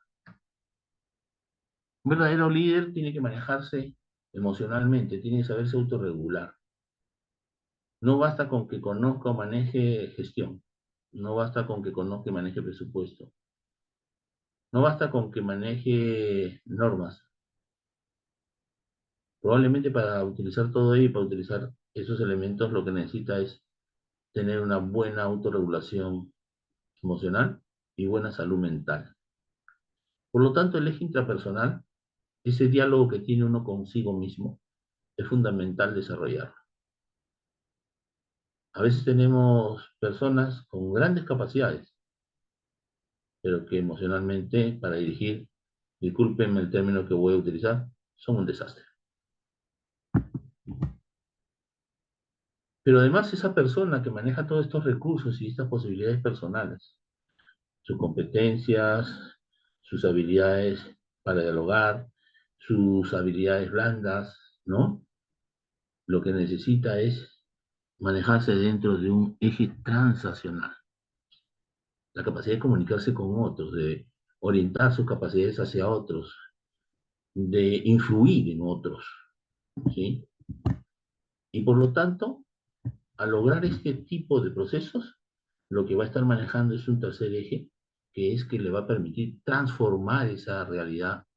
Un verdadero líder tiene que manejarse emocionalmente, tiene que saberse autorregular. No basta con que conozca o maneje gestión, no basta con que conozca y maneje presupuesto, no basta con que maneje normas. Probablemente para utilizar todo ello y para utilizar esos elementos lo que necesita es tener una buena autorregulación emocional y buena salud mental. Por lo tanto, el eje intrapersonal, ese diálogo que tiene uno consigo mismo, es fundamental desarrollarlo. A veces tenemos personas con grandes capacidades, pero que emocionalmente, para dirigir, discúlpenme el término que voy a utilizar, son un desastre. Pero además esa persona que maneja todos estos recursos y estas posibilidades personales, sus competencias, sus habilidades para dialogar, sus habilidades blandas, ¿no? Lo que necesita es manejarse dentro de un eje transaccional. La capacidad de comunicarse con otros, de orientar sus capacidades hacia otros, de influir en otros, ¿sí? Y por lo tanto, al lograr este tipo de procesos, lo que va a estar manejando es un tercer eje, que es que le va a permitir transformar esa realidad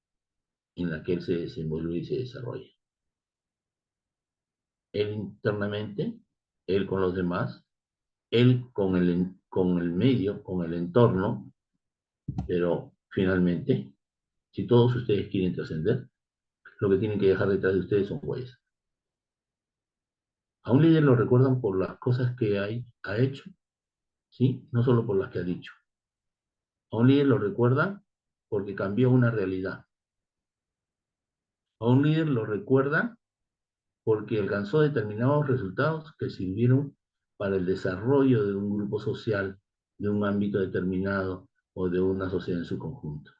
en la que él se desenvuelve y se desarrolla. Él internamente, él con los demás, él con el medio, con el entorno, pero finalmente, si todos ustedes quieren trascender, lo que tienen que dejar detrás de ustedes son huellas. A un líder lo recuerdan por las cosas que ha hecho, ¿sí? No solo por las que ha dicho. A un líder lo recuerdan porque cambió una realidad. A un líder lo recuerdan porque alcanzó determinados resultados que sirvieron para el desarrollo de un grupo social de un ámbito determinado o de una sociedad en su conjunto.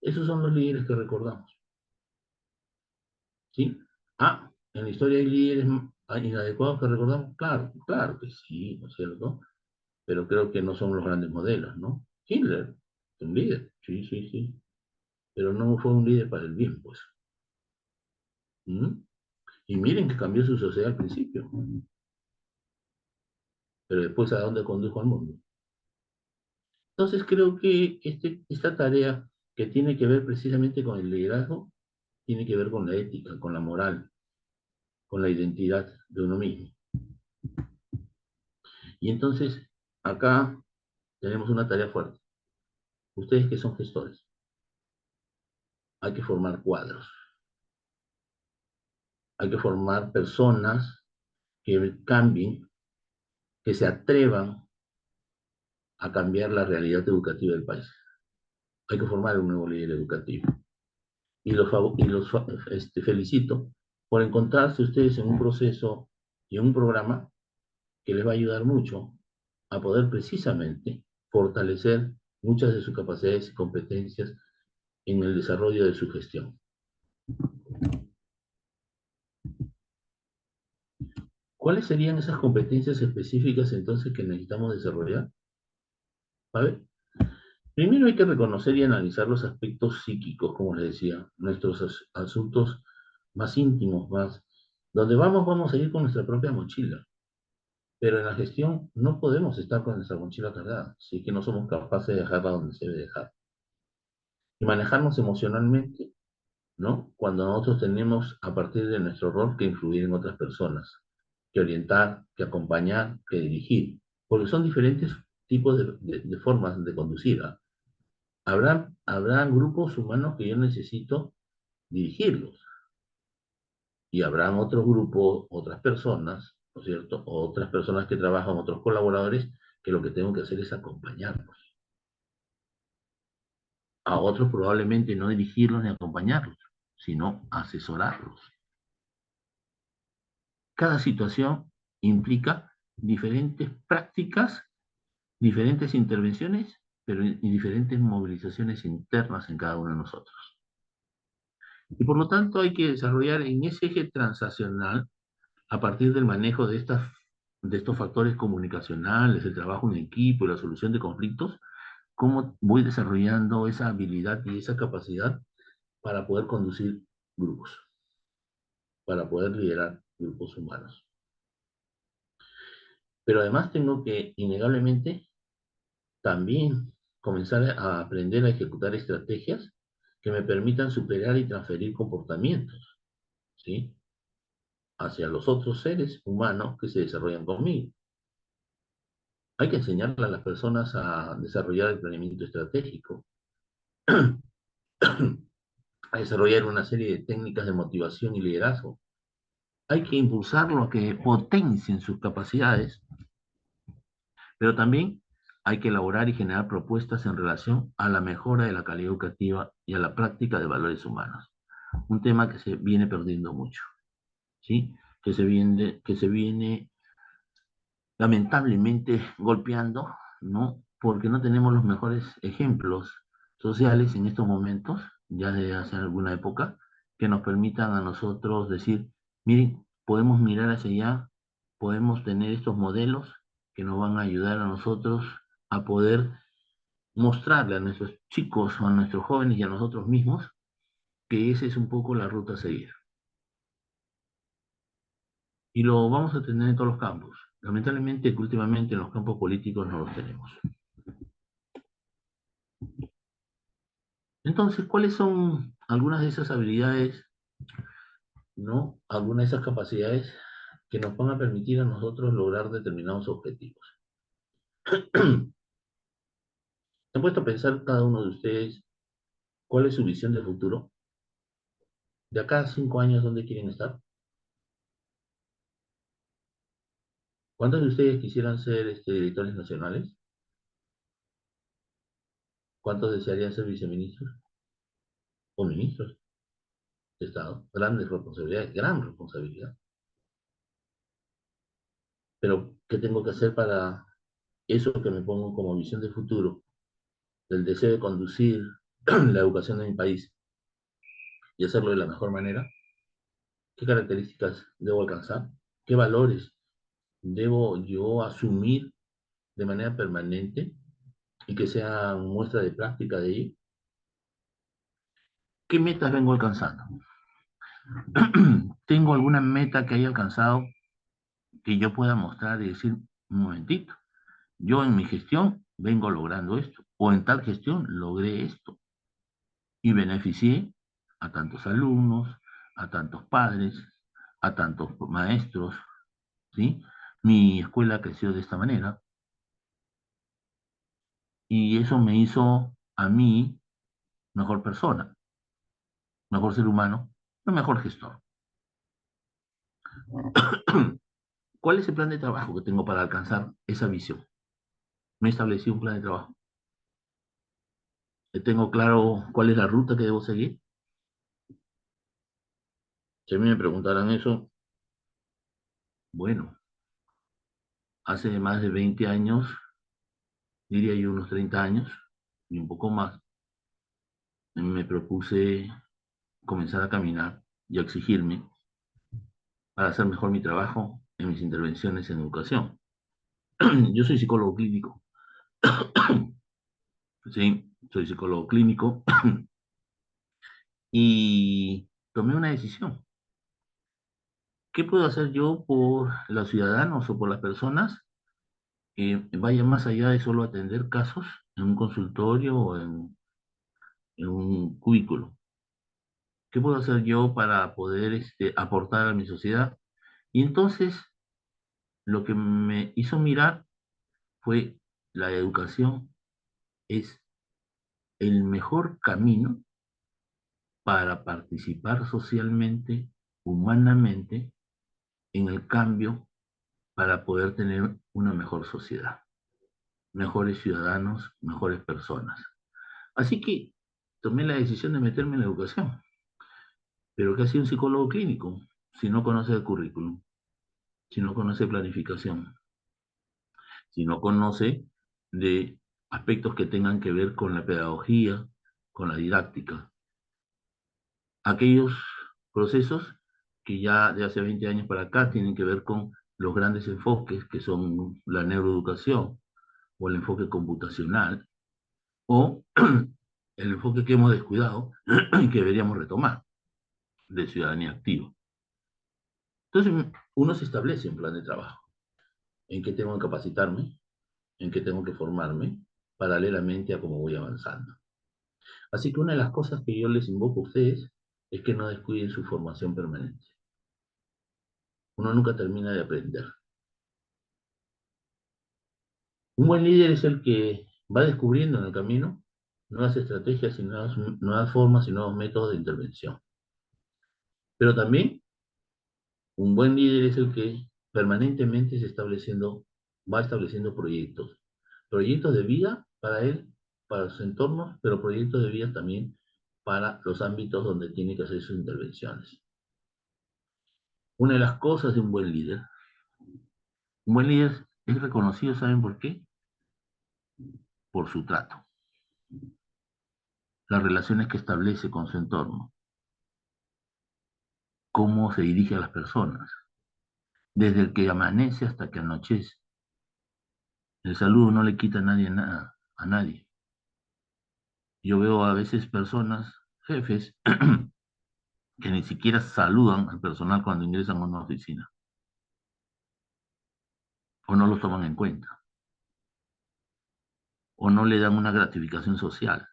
Esos son los líderes que recordamos. ¿Sí? Ah, en la historia hay líderes inadecuados que recordamos. Claro, claro que sí, ¿no es cierto? Pero creo que no son los grandes modelos, ¿no? Hitler, un líder, sí, sí, sí. Pero no fue un líder para el bien, pues. ¿Mm? Y miren que cambió su sociedad al principio. Pero después, ¿a dónde condujo al mundo? Entonces creo que esta tarea que tiene que ver precisamente con el liderazgo, tiene que ver con la ética, con la moral, con la identidad de uno mismo. Y entonces, acá tenemos una tarea fuerte. Ustedes que son gestores, hay que formar cuadros, hay que formar personas que cambien, que se atrevan a cambiar la realidad educativa del país. Hay que formar un nuevo líder educativo. Y los felicito por encontrarse ustedes en un proceso y en un programa que les va a ayudar mucho a poder precisamente fortalecer muchas de sus capacidades y competencias en el desarrollo de su gestión. ¿Cuáles serían esas competencias específicas entonces que necesitamos desarrollar? A ver, primero hay que reconocer y analizar los aspectos psíquicos, como les decía, nuestros asuntos más íntimos, más, donde vamos a ir con nuestra propia mochila. Pero en la gestión no podemos estar con nuestra mochila cargada, si es que no somos capaces de dejarla donde se debe dejar. Y manejarnos emocionalmente, ¿no? Cuando nosotros tenemos, a partir de nuestro rol, que influir en otras personas, que orientar, que acompañar, que dirigir, porque son diferentes tipos de formas de conducir. ¿Ah? Habrán grupos humanos que yo necesito dirigirlos, y habrán otros grupos, otras personas, ¿no es cierto? O otras personas que trabajan, otros colaboradores, que lo que tengo que hacer es acompañarlos. A otros probablemente no dirigirlos ni acompañarlos, sino asesorarlos. Cada situación implica diferentes prácticas, diferentes intervenciones, pero y diferentes movilizaciones internas en cada uno de nosotros. Y por lo tanto hay que desarrollar en ese eje transaccional, a partir del manejo de estos factores comunicacionales, el trabajo en equipo y la solución de conflictos, cómo voy desarrollando esa habilidad y esa capacidad para poder conducir grupos, para poder liderar grupos humanos. Pero además tengo que, innegablemente, también comenzar a aprender a ejecutar estrategias que me permitan superar y transferir comportamientos, ¿sí? Hacia los otros seres humanos que se desarrollan conmigo. Hay que enseñarle a las personas a desarrollar el planeamiento estratégico, a desarrollar una serie de técnicas de motivación y liderazgo. Hay que impulsarlo a que potencien sus capacidades, pero también hay que elaborar y generar propuestas en relación a la mejora de la calidad educativa y a la práctica de valores humanos. Un tema que se viene perdiendo mucho, ¿sí? Que se viene lamentablemente golpeando, ¿no? Porque no tenemos los mejores ejemplos sociales en estos momentos, ya desde hace alguna época, que nos permitan a nosotros decir, miren, podemos mirar hacia allá, podemos tener estos modelos que nos van a ayudar a nosotros a poder mostrarle a nuestros chicos, a nuestros jóvenes y a nosotros mismos que esa es un poco la ruta a seguir. Y lo vamos a tener en todos los campos. Lamentablemente, que últimamente en los campos políticos no los tenemos. Entonces, ¿cuáles son algunas de esas habilidades, ¿no? Algunas de esas capacidades que nos van a permitir a nosotros lograr determinados objetivos? ¿Se han puesto a pensar cada uno de ustedes cuál es su visión de futuro? ¿De acá a 5 años dónde quieren estar? ¿Cuántos de ustedes quisieran ser directores nacionales? ¿Cuántos desearían ser viceministros o ministros de Estado? Grandes responsabilidades, gran responsabilidad. Pero, ¿qué tengo que hacer para eso que me pongo como visión de futuro, del deseo de conducir la educación de mi país y hacerlo de la mejor manera, ¿qué características debo alcanzar? ¿Qué valores debo yo asumir de manera permanente y que sea muestra de práctica de ello? ¿Qué metas vengo alcanzando? ¿Tengo alguna meta que haya alcanzado que yo pueda mostrar y decir, un momentito, yo en mi gestión vengo logrando esto, o en tal gestión logré esto, y beneficié a tantos alumnos, a tantos padres, a tantos maestros, ¿sí? Mi escuela creció de esta manera, y eso me hizo a mí mejor persona, mejor ser humano, un mejor gestor. ¿Cuál es el plan de trabajo que tengo para alcanzar esa visión? Me establecí un plan de trabajo. Tengo claro cuál es la ruta que debo seguir. Si a mí me preguntaran eso, bueno, hace más de 20 años, diría yo unos 30 años y un poco más, me propuse comenzar a caminar y a exigirme para hacer mejor mi trabajo en mis intervenciones en educación. Yo soy psicólogo clínico, sí, soy psicólogo clínico y tomé una decisión. ¿Qué puedo hacer yo por los ciudadanos o por las personas que vayan más allá de solo atender casos en un consultorio o en un cubículo? ¿Qué puedo hacer yo para poder aportar a mi sociedad? Y entonces lo que me hizo mirar fue la educación es el mejor camino para participar socialmente, humanamente, en el cambio para poder tener una mejor sociedad, mejores ciudadanos, mejores personas. Así que tomé la decisión de meterme en la educación. Pero ¿qué hace un psicólogo clínico si no conoce el currículum, si no conoce planificación, si no conoce de aspectos que tengan que ver con la pedagogía, con la didáctica? Aquellos procesos que ya de hace 20 años para acá tienen que ver con los grandes enfoques que son la neuroeducación o el enfoque computacional o el enfoque que hemos descuidado y que deberíamos retomar de ciudadanía activa. Entonces, uno se establece un plan de trabajo en qué tengo que capacitarme, en qué tengo que formarme, paralelamente a cómo voy avanzando. Así que una de las cosas que yo les invoco a ustedes es que no descuiden su formación permanente. Uno nunca termina de aprender. Un buen líder es el que va descubriendo en el camino nuevas estrategias y nuevas formas y nuevos métodos de intervención. Pero también un buen líder es el que permanentemente va estableciendo proyectos de vida para él, para sus entornos, pero proyectos de vida también para los ámbitos donde tiene que hacer sus intervenciones. Una de las cosas de un buen líder es reconocido, ¿saben por qué? Por su trato, las relaciones que establece con su entorno, cómo se dirige a las personas, desde el que amanece hasta que anochece. El saludo no le quita a nadie nada, a nadie. Yo veo a veces personas, jefes, que ni siquiera saludan al personal cuando ingresan a una oficina, o no los toman en cuenta, o no le dan una gratificación social.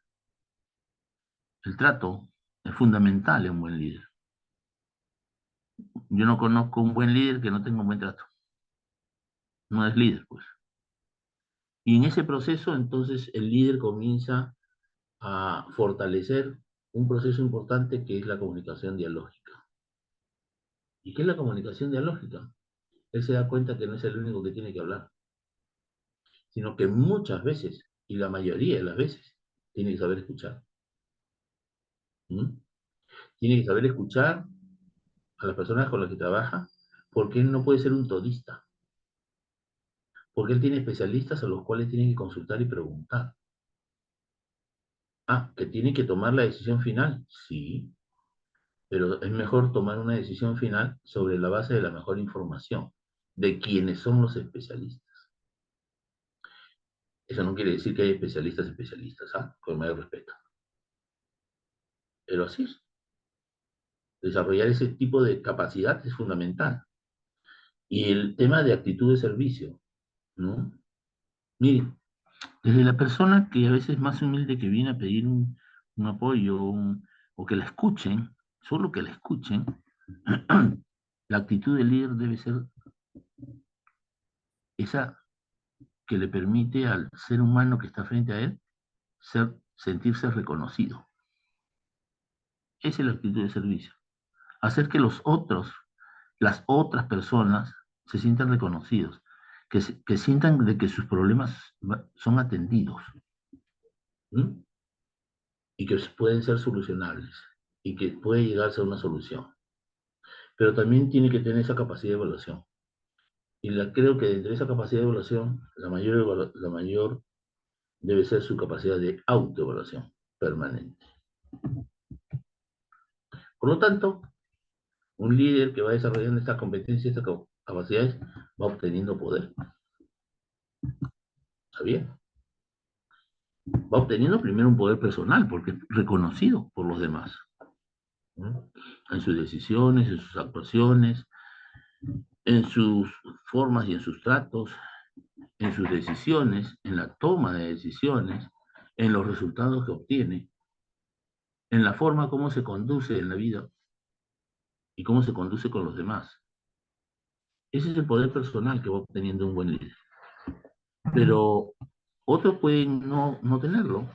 El trato es fundamental en un buen líder. Yo no conozco un buen líder que no tenga un buen trato. No es líder, pues. Y en ese proceso, entonces, el líder comienza a fortalecer un proceso importante que es la comunicación dialógica. ¿Y qué es la comunicación dialógica? Él se da cuenta que no es el único que tiene que hablar, sino que muchas veces, y la mayoría de las veces, tiene que saber escuchar. ¿Mm? Tiene que saber escuchar a las personas con las que trabaja, porque él no puede ser un todista. Porque él tiene especialistas a los cuales tiene que consultar y preguntar. Ah, ¿que tiene que tomar la decisión final? Sí, pero es mejor tomar una decisión final sobre la base de la mejor información, de quienes son los especialistas. Eso no quiere decir que hay especialistas, ¿ah? Con mayor respeto. Pero así es. Desarrollar ese tipo de capacidad es fundamental. Y el tema de actitud de servicio, ¿no? Mire, desde la persona que a veces es más humilde que viene a pedir un apoyo o que la escuchen, solo que la escuchen, la actitud del líder debe ser esa que le permite al ser humano que está frente a él sentirse reconocido. Esa es la actitud de servicio. Hacer que las otras personas se sientan reconocidos, que sientan de que sus problemas son atendidos. ¿Mm? Y que pueden ser solucionables y que puede llegarse a una solución. Pero también tiene que tener esa capacidad de evaluación. Y creo que dentro de esa capacidad de evaluación, la mayor debe ser su capacidad de autoevaluación permanente. Por lo tanto, un líder que va desarrollando estas competencias, estas capacidades, va obteniendo poder. ¿Está bien? Va obteniendo primero un poder personal, porque es reconocido por los demás. ¿No? En sus decisiones, en sus actuaciones, en sus formas y en sus tratos, en sus decisiones, en la toma de decisiones, en los resultados que obtiene, en la forma como se conduce en la vida y cómo se conduce con los demás. Ese es el poder personal que va obteniendo un buen líder. Pero otros pueden no tenerlo,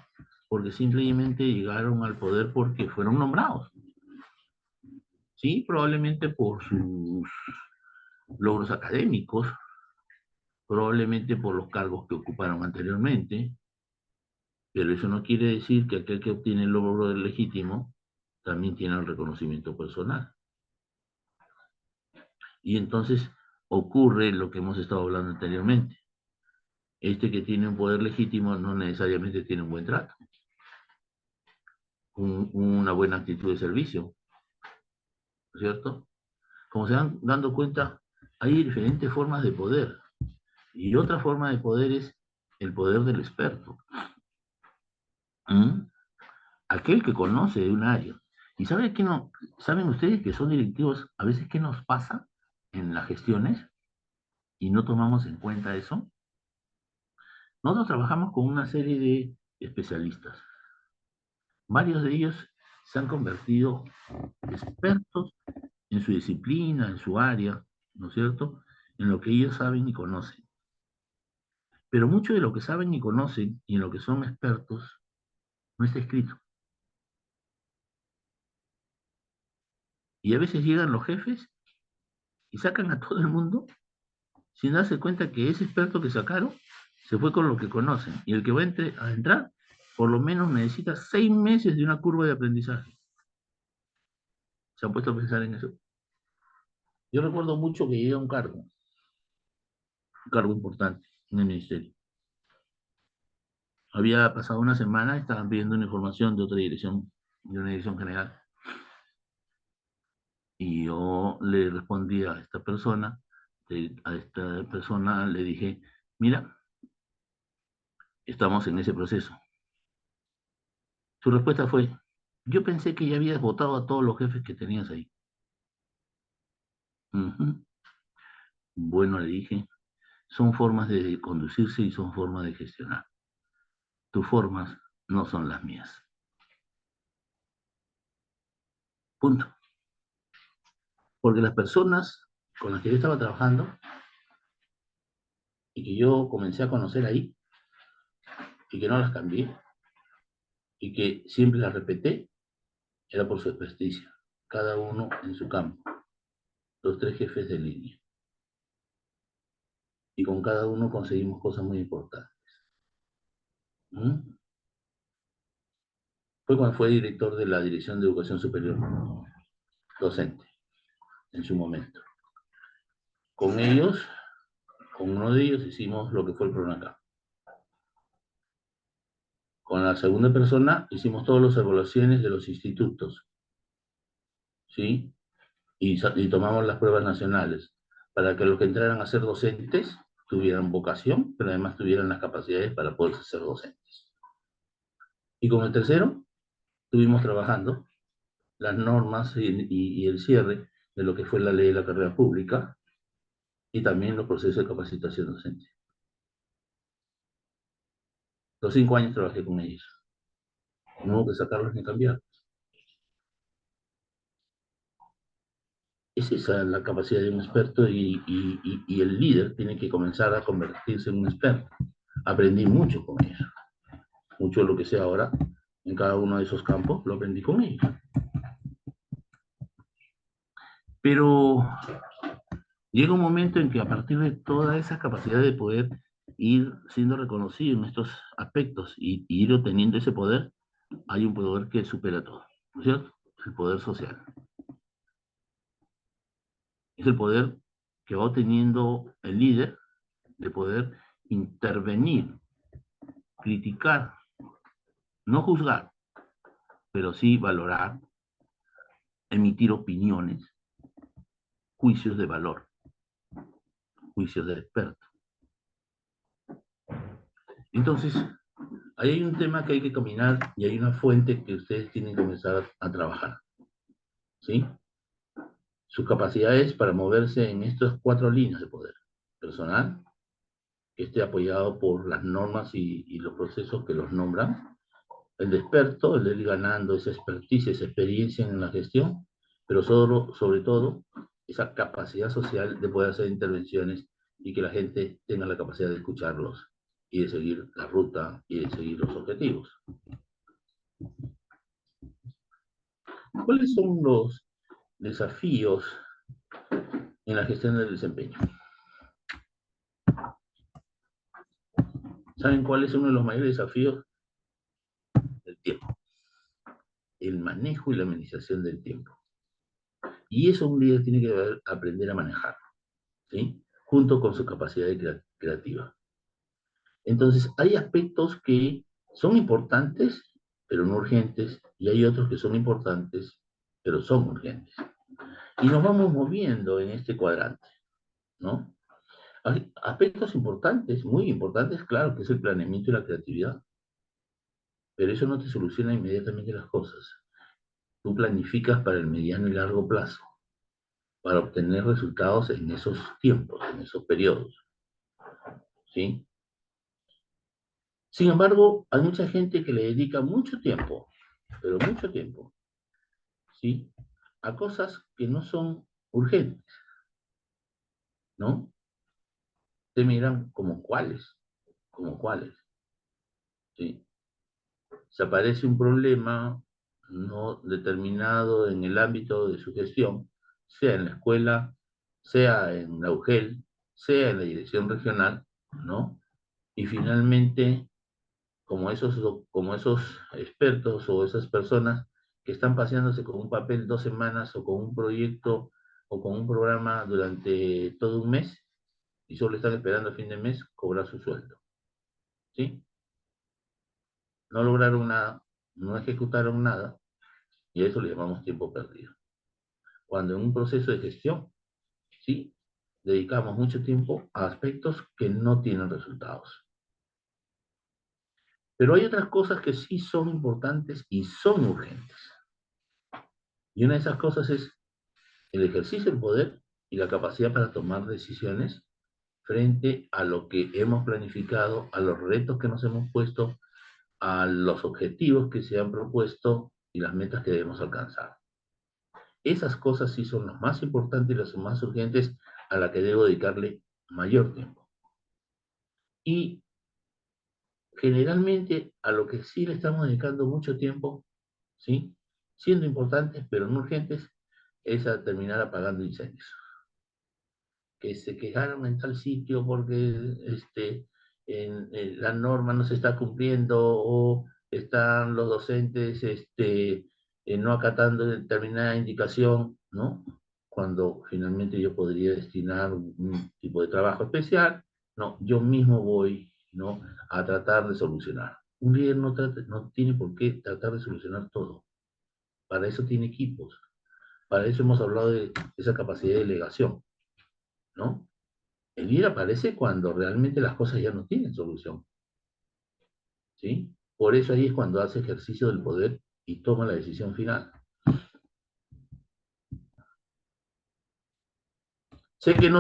porque simplemente llegaron al poder porque fueron nombrados. Sí, probablemente por sus logros académicos, probablemente por los cargos que ocuparon anteriormente, pero eso no quiere decir que aquel que obtiene el logro legítimo también tiene el reconocimiento personal. Y entonces ocurre lo que hemos estado hablando anteriormente. Este que tiene un poder legítimo no necesariamente tiene un buen trato, una buena actitud de servicio, ¿cierto? Como se van dando cuenta, hay diferentes formas de poder. Y otra forma de poder es el poder del experto. ¿Mm? Aquel que conoce de un área. ¿Y saben ustedes que son directivos? A veces, ¿qué nos pasa en las gestiones? Y no tomamos en cuenta eso. Nosotros trabajamos con una serie de especialistas. Varios de ellos se han convertido expertos en su disciplina, en su área, ¿no es cierto? En lo que ellos saben y conocen. Pero mucho de lo que saben y conocen y en lo que son expertos no está escrito. Y a veces llegan los jefes y sacan a todo el mundo sin darse cuenta que ese experto que sacaron se fue con lo que conocen. Y el que va a entrar, por lo menos necesita 6 meses de una curva de aprendizaje. ¿Se han puesto a pensar en eso? Yo recuerdo mucho que llegué a un cargo importante en el ministerio. Había pasado una semana, estaban pidiendo una información de otra dirección, de una dirección general. Y yo le respondí a esta persona le dije, mira, estamos en ese proceso. Su respuesta fue, yo pensé que ya habías votado a todos los jefes que tenías ahí. Ujú. Bueno, le dije, son formas de conducirse y son formas de gestionar. Tus formas no son las mías. Punto. Porque las personas con las que yo estaba trabajando y que yo comencé a conocer ahí y que no las cambié y que siempre las respeté, era por su experticia, cada uno en su campo, los 3 jefes de línea. Y con cada uno conseguimos cosas muy importantes. ¿Mm? Fue cuando fue director de la Dirección de Educación Superior, docente, en su momento. Con ellos Con uno de ellos hicimos lo que fue el PRONACAP. Con la segunda persona hicimos todas las evaluaciones de los institutos, ¿sí? Y tomamos las pruebas nacionales para que los que entraran a ser docentes tuvieran vocación, pero además tuvieran las capacidades para poder ser docentes. Y con el tercero, estuvimos trabajando las normas y el cierre de lo que fue la ley de la carrera pública y también los procesos de capacitación docente. Los 5 años trabajé con ellos. No hubo que sacarlos ni cambiar. Es esa la capacidad de un experto y el líder tiene que comenzar a convertirse en un experto. Aprendí mucho con ellos. Mucho de lo que sé ahora en cada uno de esos campos lo aprendí con ellos. Pero llega un momento en que a partir de toda esa capacidad de poder ir siendo reconocido en estos aspectos y ir obteniendo ese poder, hay un poder que supera todo, ¿no es cierto? El poder social. Es el poder que va obteniendo el líder de poder intervenir, criticar, no juzgar, pero sí valorar, emitir opiniones, juicios de valor, juicios de experto. Entonces, ahí hay un tema que hay que caminar y hay una fuente que ustedes tienen que comenzar a trabajar, ¿sí? Sus capacidades para moverse en estas 4 líneas de poder. Personal, que esté apoyado por las normas y los procesos que los nombran. El de experto, el de ir ganando esa expertise, esa experiencia en la gestión, pero sobre todo esa capacidad social de poder hacer intervenciones y que la gente tenga la capacidad de escucharlos y de seguir la ruta y de seguir los objetivos. ¿Cuáles son los desafíos en la gestión del desempeño? ¿Saben cuál es uno de los mayores desafíos? El tiempo. El manejo y la administración del tiempo. Y eso un líder tiene que aprender a manejar, ¿sí? Junto con su capacidad creativa. Entonces, hay aspectos que son importantes, pero no urgentes, y hay otros que son importantes, pero son urgentes. Y nos vamos moviendo en este cuadrante, ¿no? Hay aspectos importantes, muy importantes, claro, que es el planeamiento y la creatividad. Pero eso no te soluciona inmediatamente las cosas. Tú planificas para el mediano y largo plazo, para obtener resultados en esos tiempos, en esos periodos, ¿sí? Sin embargo, hay mucha gente que le dedica mucho tiempo, pero mucho tiempo, ¿sí? A cosas que no son urgentes, ¿no? Te miran como cuáles, ¿sí? Se aparece un problema no determinado en el ámbito de su gestión, sea en la escuela, sea en la UGEL, sea en la dirección regional, ¿no? Y finalmente, como esos expertos o esas personas que están paseándose con un papel 2 semanas o con un proyecto o con un programa durante todo un mes y solo están esperando a fin de mes cobrar su sueldo, ¿sí? No lograron nada, no ejecutaron nada y a eso le llamamos tiempo perdido. Cuando en un proceso de gestión, ¿sí? Dedicamos mucho tiempo a aspectos que no tienen resultados. Pero hay otras cosas que sí son importantes y son urgentes. Y una de esas cosas es el ejercicio del poder y la capacidad para tomar decisiones frente a lo que hemos planificado, a los retos que nos hemos puesto, a los objetivos que se han propuesto y las metas que debemos alcanzar. Esas cosas sí son las más importantes y las más urgentes a las que debo dedicarle mayor tiempo. Y generalmente a lo que sí le estamos dedicando mucho tiempo, ¿sí? Siendo importantes pero no urgentes, es a terminar apagando incendios. Que se quejaron en tal sitio porque la norma no se está cumpliendo o están los docentes no acatando determinada indicación, ¿no? Cuando finalmente yo podría destinar un tipo de trabajo especial No, yo mismo voy, ¿no?, a tratar de solucionar. Un líder no tiene por qué tratar de solucionar todo. Para eso tiene equipos. Para eso hemos hablado de esa capacidad de delegación, ¿no? El líder aparece cuando realmente las cosas ya no tienen solución, ¿sí? Por eso ahí es cuando hace ejercicio del poder y toma la decisión final. Sé que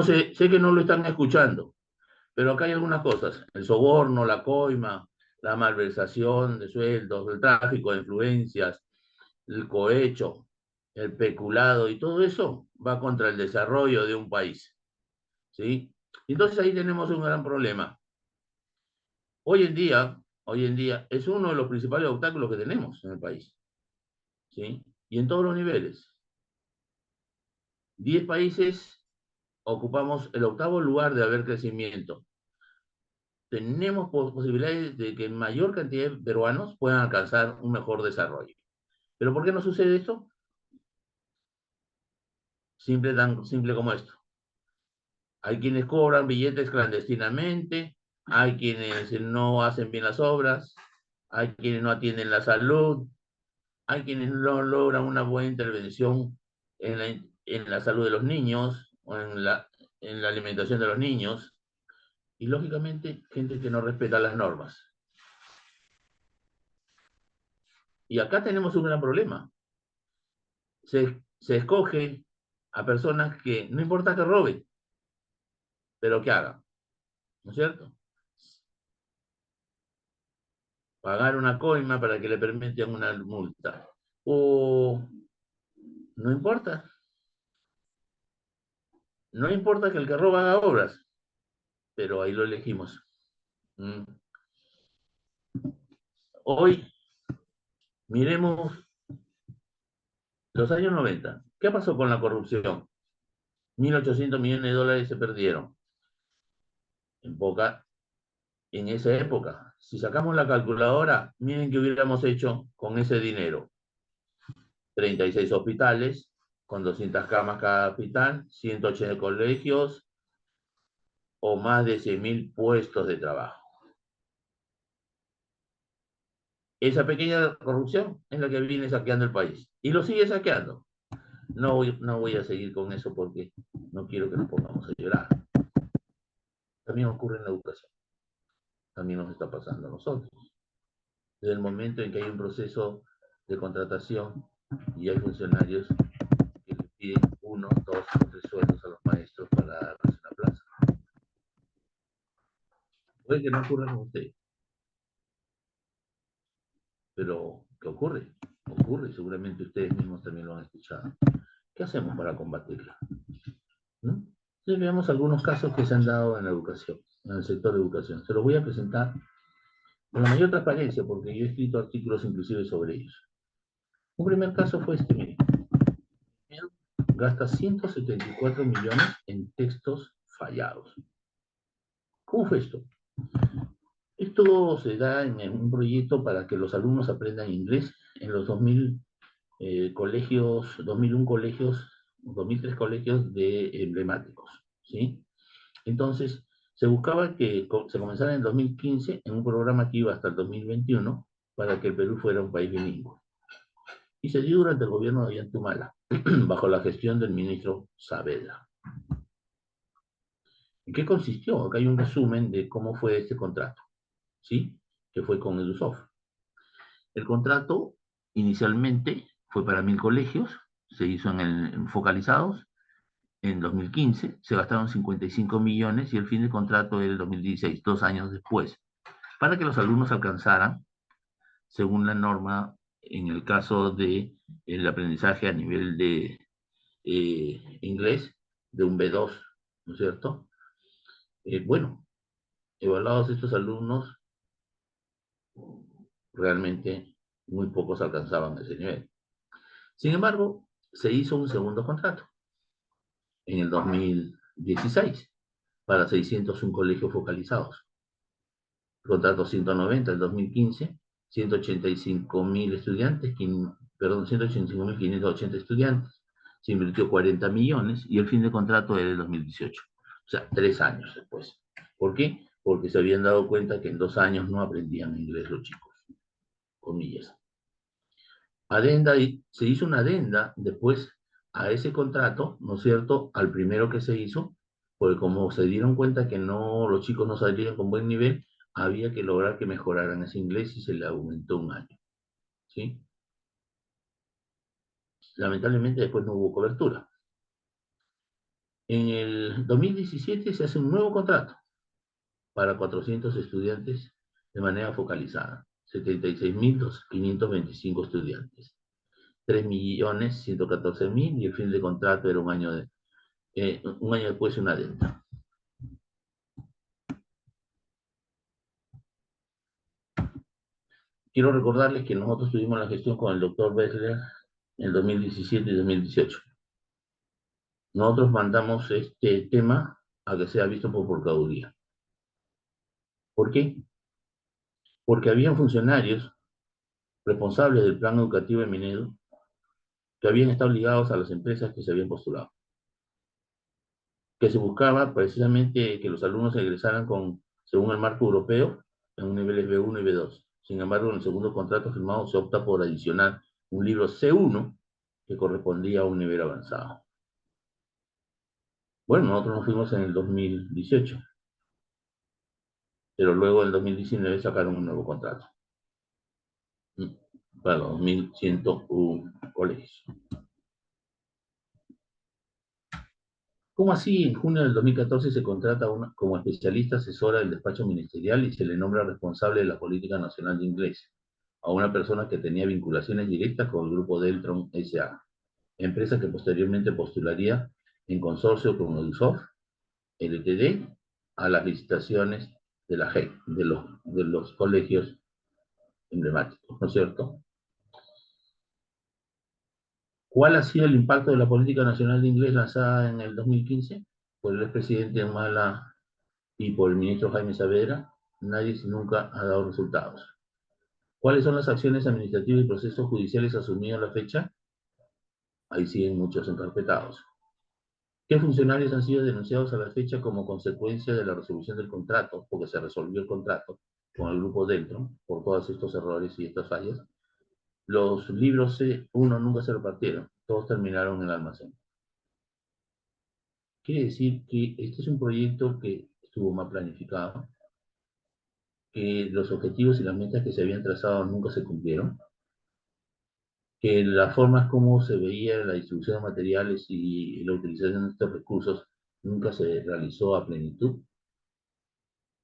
no lo están escuchando, pero acá hay algunas cosas. El soborno, la coima, la malversación de sueldos, el tráfico de influencias, el cohecho, el peculado y todo eso va contra el desarrollo de un país, ¿sí? Entonces ahí tenemos un gran problema. Hoy en día es uno de los principales obstáculos que tenemos en el país, ¿sí? Y en todos los niveles. 10 países ocupamos el 8º lugar de haber crecimiento. Tenemos posibilidades de que mayor cantidad de peruanos puedan alcanzar un mejor desarrollo. ¿Pero por qué no sucede esto? Tan simple como esto. Hay quienes cobran billetes clandestinamente, hay quienes no hacen bien las obras, hay quienes no atienden la salud, hay quienes no logran una buena intervención en la salud de los niños o en la alimentación de los niños, y lógicamente gente que no respeta las normas. Y acá tenemos un gran problema. Se escoge a personas que no importa que roben, pero que hagan, ¿no es cierto? Pagar una coima para que le permitan una multa. O no importa. No importa que el que roba haga obras, pero ahí lo elegimos. Hoy miremos los años 90. ¿Qué pasó con la corrupción? 1.800 millones de dólares se perdieron. En esa época. Si sacamos la calculadora, miren qué hubiéramos hecho con ese dinero. 36 hospitales, con 200 camas cada hospital, 180 colegios, o más de 100.000 puestos de trabajo. Esa pequeña corrupción es la que viene saqueando el país. Y lo sigue saqueando. No voy a seguir con eso porque no quiero que nos pongamos a llorar. También ocurre en la educación. También nos está pasando a nosotros. Desde el momento en que hay un proceso de contratación y hay funcionarios que le piden 1, 2 o 3 sueldos a los maestros para darles una plaza. Puede que no ocurra con usted, pero ¿qué ocurre? Ocurre, seguramente ustedes mismos también lo han escuchado. ¿Qué hacemos para combatirla? ¿No? Entonces veamos algunos casos que se han dado en la educación, en el sector de educación. Se los voy a presentar con la mayor transparencia porque yo he escrito artículos inclusive sobre ellos. Un primer caso fue este, miren. Gasta 174 millones en textos fallados. ¿Cómo fue esto? Esto se da en un proyecto para que los alumnos aprendan inglés en los 2001 colegios, 2003 colegios emblemáticos, ¿sí? Entonces, se buscaba que se comenzara en el 2015 en un programa que iba hasta el 2021 para que el Perú fuera un país bilingüe. Y se dio durante el gobierno de Ollanta, bajo la gestión del ministro Saavedra. ¿En qué consistió? Acá hay un resumen de cómo fue este contrato, ¿sí? Que fue con EduSoft. El contrato inicialmente fue para 1.000 colegios, se hizo en focalizados. En 2015 se gastaron 55 millones y el fin del contrato era el 2016, 2 años después, para que los alumnos alcanzaran, según la norma, en el caso del aprendizaje a nivel de inglés, de un B2, ¿no es cierto? Bueno, evaluados estos alumnos, realmente muy pocos alcanzaban ese nivel. Sin embargo, se hizo un segundo contrato en el 2016 para 601 colegios focalizados. Contrato 190 en 2015, 185.000 estudiantes, 185.580 estudiantes, se invirtió 40 millones y el fin de contrato era el 2018, o sea, 3 años después. ¿Por qué? Porque se habían dado cuenta que en 2 años no aprendían inglés los chicos, comillas. Se hizo una adenda después a ese contrato, ¿no es cierto?, al primero que se hizo, porque como se dieron cuenta que no, los chicos no salían con buen nivel, había que lograr que mejoraran ese inglés y se le aumentó 1 año, ¿sí? Lamentablemente después no hubo cobertura. En el 2017 se hace un nuevo contrato para 400 estudiantes de manera focalizada, 76.525 estudiantes. 3.114.000 y el fin de contrato era un año después una adenda. Quiero recordarles que nosotros tuvimos la gestión con el doctor Bessler en el 2017 y 2018. Nosotros mandamos este tema a que sea visto por Procuraduría. ¿Por qué? Porque habían funcionarios responsables del plan educativo de Minedo que habían estado ligados a las empresas que se habían postulado. Que se buscaba precisamente que los alumnos egresaran según el marco europeo, en un nivel B1 y B2. Sin embargo, en el segundo contrato firmado se opta por adicionar un libro C1 que correspondía a un nivel avanzado. Bueno, nosotros nos fuimos en el 2018, pero luego en el 2019 sacaron un nuevo contrato para los 2.101 colegios. ¿Cómo así? En junio del 2014 se contrata como especialista asesora del despacho ministerial y se le nombra responsable de la política nacional de inglés a una persona que tenía vinculaciones directas con el grupo Deltron S.A., empresa que posteriormente postularía en consorcio con Ubisoft, LTD, a las licitaciones de la GEC, de los colegios emblemáticos, ¿no es cierto? ¿Cuál ha sido el impacto de la política nacional de inglés lanzada en el 2015 por el expresidente Humala y por el ministro Jaime Saavedra? Nadie nunca ha dado resultados. ¿Cuáles son las acciones administrativas y procesos judiciales asumidos a la fecha? Ahí siguen muchos encarpetados. ¿Qué funcionarios han sido denunciados a la fecha como consecuencia de la resolución del contrato, porque se resolvió el contrato con el grupo Deltron por todos estos errores y estas fallas? Los libros C1 nunca se repartieron, todos terminaron en el almacén. Quiere decir que este es un proyecto que estuvo mal planificado, que los objetivos y las metas que se habían trazado nunca se cumplieron, que las formas como se veía la distribución de materiales y la utilización de estos recursos nunca se realizó a plenitud,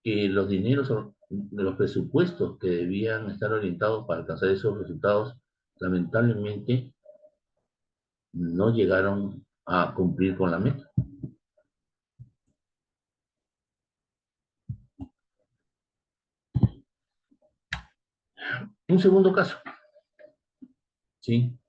que los dineros de los presupuestos que debían estar orientados para alcanzar esos resultados, lamentablemente no llegaron a cumplir con la meta. Un segundo caso, ¿sí?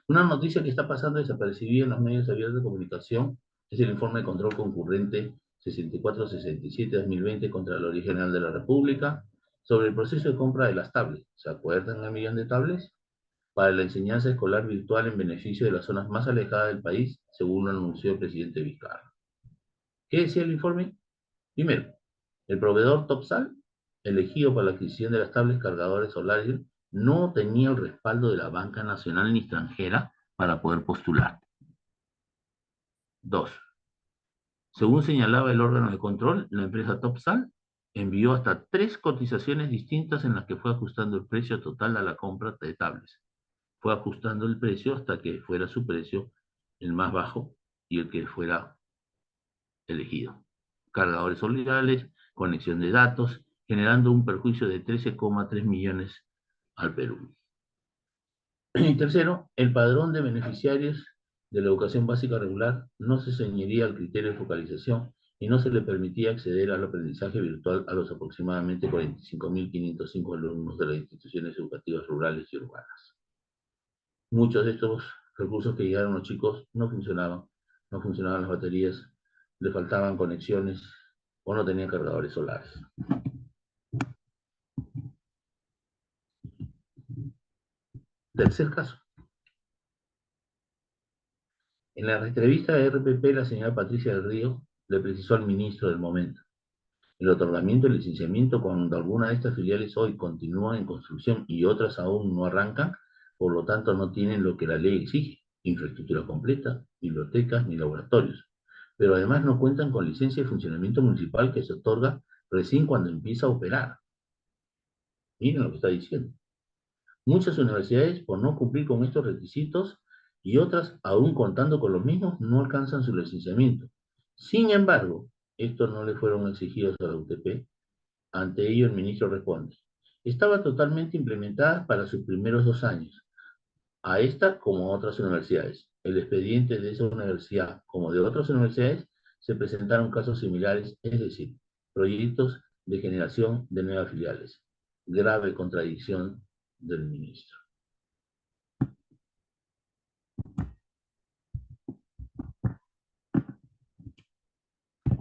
Una noticia que está pasando desapercibida en los medios abiertos de comunicación es el informe de control concurrente 6467-2020 contra la Ley General de la República sobre el proceso de compra de las tablets. ¿Se acuerdan el millón de tablets? Para la enseñanza escolar virtual en beneficio de las zonas más alejadas del país, según lo anunció el presidente Vizcarra. ¿Qué decía el informe? Primero, el proveedor Topsal, elegido para la adquisición de las tablets cargadores solares, no tenía el respaldo de la banca nacional ni extranjera para poder postular. 2. Según señalaba el órgano de control, la empresa Topsal envió hasta 3 cotizaciones distintas en las que fue ajustando el precio total a la compra de tablets. Fue ajustando el precio hasta que fuera su precio el más bajo y el que fuera elegido. Cargadores solidarios, conexión de datos, generando un perjuicio de 13,3 millones al Perú. Y tercero, el padrón de beneficiarios de la educación básica regular no se ceñiría al criterio de focalización y no se le permitía acceder al aprendizaje virtual a los aproximadamente 45.505 alumnos de las instituciones educativas rurales y urbanas. Muchos de estos recursos que llegaron a los chicos no funcionaban las baterías, le faltaban conexiones o no tenían cargadores solares. Tercer caso. En la entrevista de RPP, la señora Patricia del Río le precisó al ministro del momento: El otorgamiento del licenciamiento cuando alguna de estas filiales hoy continúan en construcción y otras aún no arrancan, por lo tanto no tienen lo que la ley exige, infraestructura completa, bibliotecas ni laboratorios. Pero además no cuentan con licencia de funcionamiento municipal que se otorga recién cuando empieza a operar. Miren lo que está diciendo. Muchas universidades, por no cumplir con estos requisitos, y otras, aún contando con los mismos, no alcanzan su licenciamiento. Sin embargo, estos no le fueron exigidos a la UTP. Ante ello, el ministro responde: estaba totalmente implementada para sus primeros 2 años, a esta como a otras universidades. El expediente de esa universidad, como de otras universidades, se presentaron casos similares, es decir, proyectos de generación de nuevas filiales. Grave contradicción del ministro.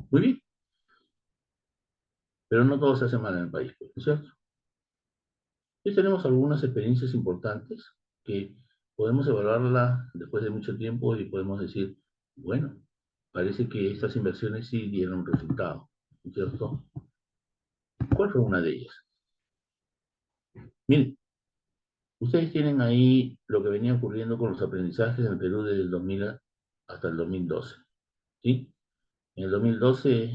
Muy bien, pero no todo se hace mal en el país, ¿no es cierto? Hoy tenemos algunas experiencias importantes que podemos evaluarla después de mucho tiempo y podemos decir, bueno, parece que estas inversiones sí dieron resultado, ¿no es cierto? ¿Cuál fue una de ellas? Miren, ustedes tienen ahí lo que venía ocurriendo con los aprendizajes en el Perú desde el 2000 hasta el 2012, ¿sí? En el 2012,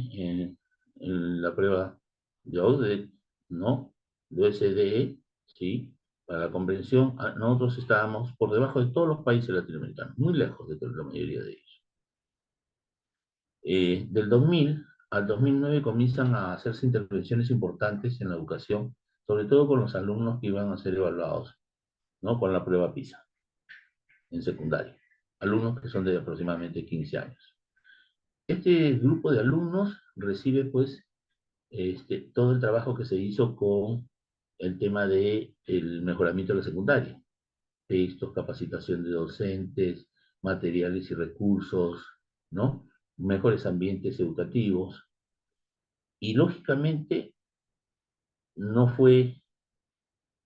en la prueba de OCDE, ¿no? De OCDE, ¿sí? Para la comprensión, nosotros estábamos por debajo de todos los países latinoamericanos, muy lejos de la mayoría de ellos. Del 2000 al 2009 comienzan a hacerse intervenciones importantes en la educación, sobre todo con los alumnos que iban a ser evaluados, ¿no? Con la prueba PISA, en secundaria. Alumnos que son de aproximadamente 15 años. Este grupo de alumnos recibe, pues, todo el trabajo que se hizo con el tema del mejoramiento de la secundaria. Textos, capacitación de docentes, materiales y recursos, ¿no? Mejores ambientes educativos. Y lógicamente no fue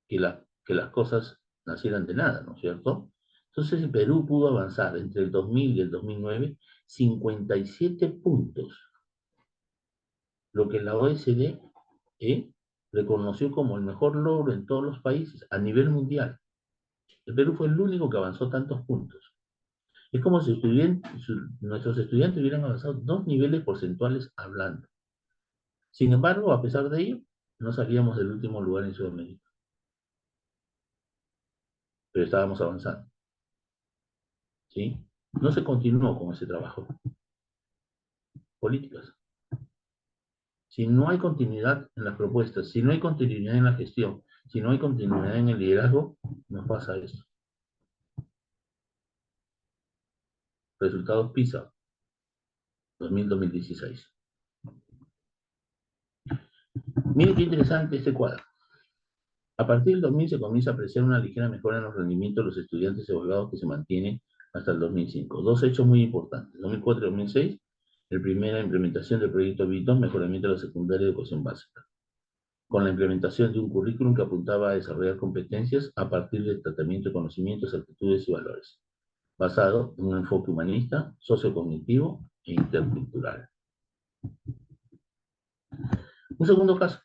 que las cosas nacieran de nada, ¿no es cierto? Entonces el Perú pudo avanzar entre el 2000 y el 2009 57 puntos, lo que la OECD reconoció como el mejor logro en todos los países a nivel mundial. El Perú fue el único que avanzó tantos puntos. Es como si nuestros estudiantes hubieran avanzado 2 niveles porcentuales hablando. Sin embargo, a pesar de ello, no salíamos del último lugar en Sudamérica. Pero estábamos avanzando. ¿Sí? No se continuó con ese trabajo. Políticas. Si no hay continuidad en las propuestas, si no hay continuidad en la gestión, si no hay continuidad en el liderazgo, nos pasa eso. Resultados PISA 2000-2016. Miren qué interesante este cuadro. A partir del 2000 se comienza a apreciar una ligera mejora en los rendimientos de los estudiantes evaluados que se mantiene hasta el 2005. Dos hechos muy importantes. 2004 y 2006, la primera implementación del proyecto BITOS, mejoramiento de la secundaria de educación básica, con la implementación de un currículum que apuntaba a desarrollar competencias a partir del tratamiento de conocimientos, actitudes y valores, basado en un enfoque humanista, sociocognitivo e intercultural. Un segundo caso.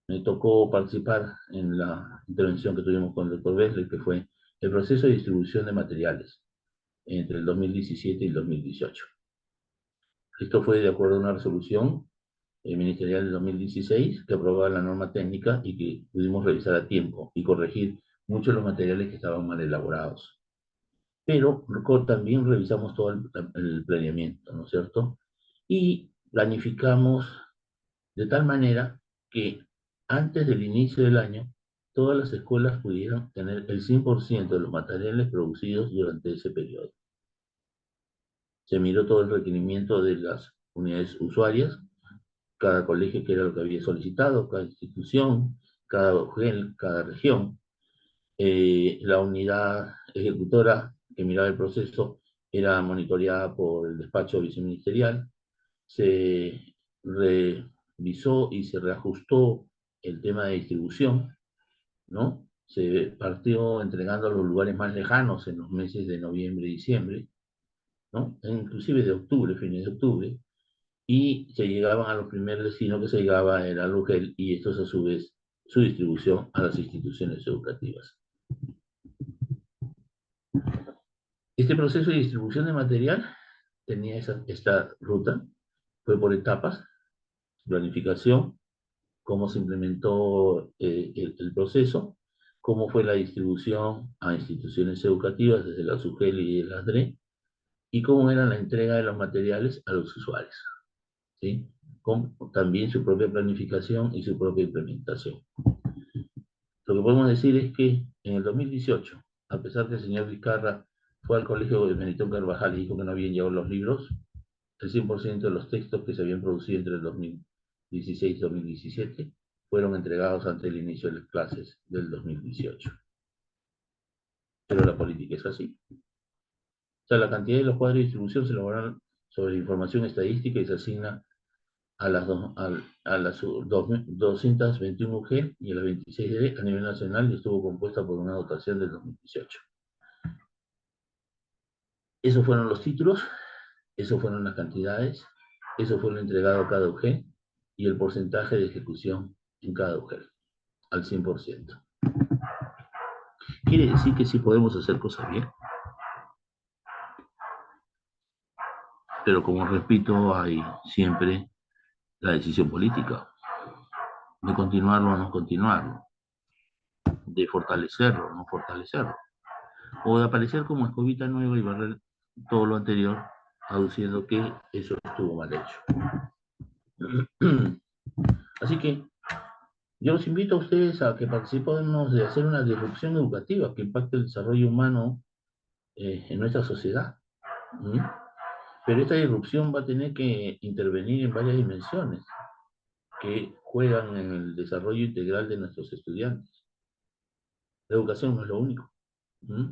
Me tocó participar en la intervención que tuvimos con el doctor Besley, que fue el proceso de distribución de materiales entre el 2017 y el 2018. Esto fue de acuerdo a una resolución ministerial del 2016 que aprobaba la norma técnica y que pudimos revisar a tiempo y corregir muchos de los materiales que estaban mal elaborados. Pero también revisamos todo el planeamiento, ¿no es cierto? Y planificamos de tal manera que antes del inicio del año, todas las escuelas pudieran tener el 100% de los materiales producidos durante ese periodo. Se miró todo el requerimiento de las unidades usuarias, cada colegio que era lo que había solicitado, cada institución, cada UGEL, cada región. La unidad ejecutora que miraba el proceso era monitoreada por el despacho viceministerial. Se revisó y se reajustó el tema de distribución, ¿no? Se partió entregando a los lugares más lejanos en los meses de noviembre y diciembre, ¿no? E inclusive de octubre, fines de octubre. y se llegaban a los primeros destinos que se llegaba era al UGEL, y esto es a su vez su distribución a las instituciones educativas. Este proceso de distribución de material tenía esta ruta, fue por etapas, planificación, cómo se implementó el proceso, cómo fue la distribución a instituciones educativas desde la SUGEL y el ASDRE, y cómo era la entrega de los materiales a los usuarios, ¿sí? Con también su propia planificación y su propia implementación. Lo que podemos decir es que en el 2018, a pesar que el señor Vizcarra fue al colegio de Benito Carvajal y dijo que no habían llegado los libros, el 100% de los textos que se habían producido entre el 2016 y 2017 fueron entregados antes del inicio de las clases del 2018. Pero la política es así. O sea, la cantidad de los cuadros de distribución se elaboran sobre información estadística y se asigna a las 221 UG y a las 26D a nivel nacional, y estuvo compuesta por una dotación del 2018. Esos fueron los títulos, esos fueron las cantidades, eso fue lo entregado a cada UG y el porcentaje de ejecución en cada UG, al 100%. Quiere decir que sí podemos hacer cosas bien. Pero como repito, hay siempre la decisión política de continuarlo o no continuarlo, de fortalecerlo o no fortalecerlo, o de aparecer como escobita nueva y barrer todo lo anterior, aduciendo que eso estuvo mal hecho. Así que yo los invito a ustedes a que participemos de hacer una disrupción educativa que impacte el desarrollo humano en nuestra sociedad. ¿Mm? Pero esta disrupción va a tener que intervenir en varias dimensiones que juegan en el desarrollo integral de nuestros estudiantes. La educación no es lo único. ¿Mm?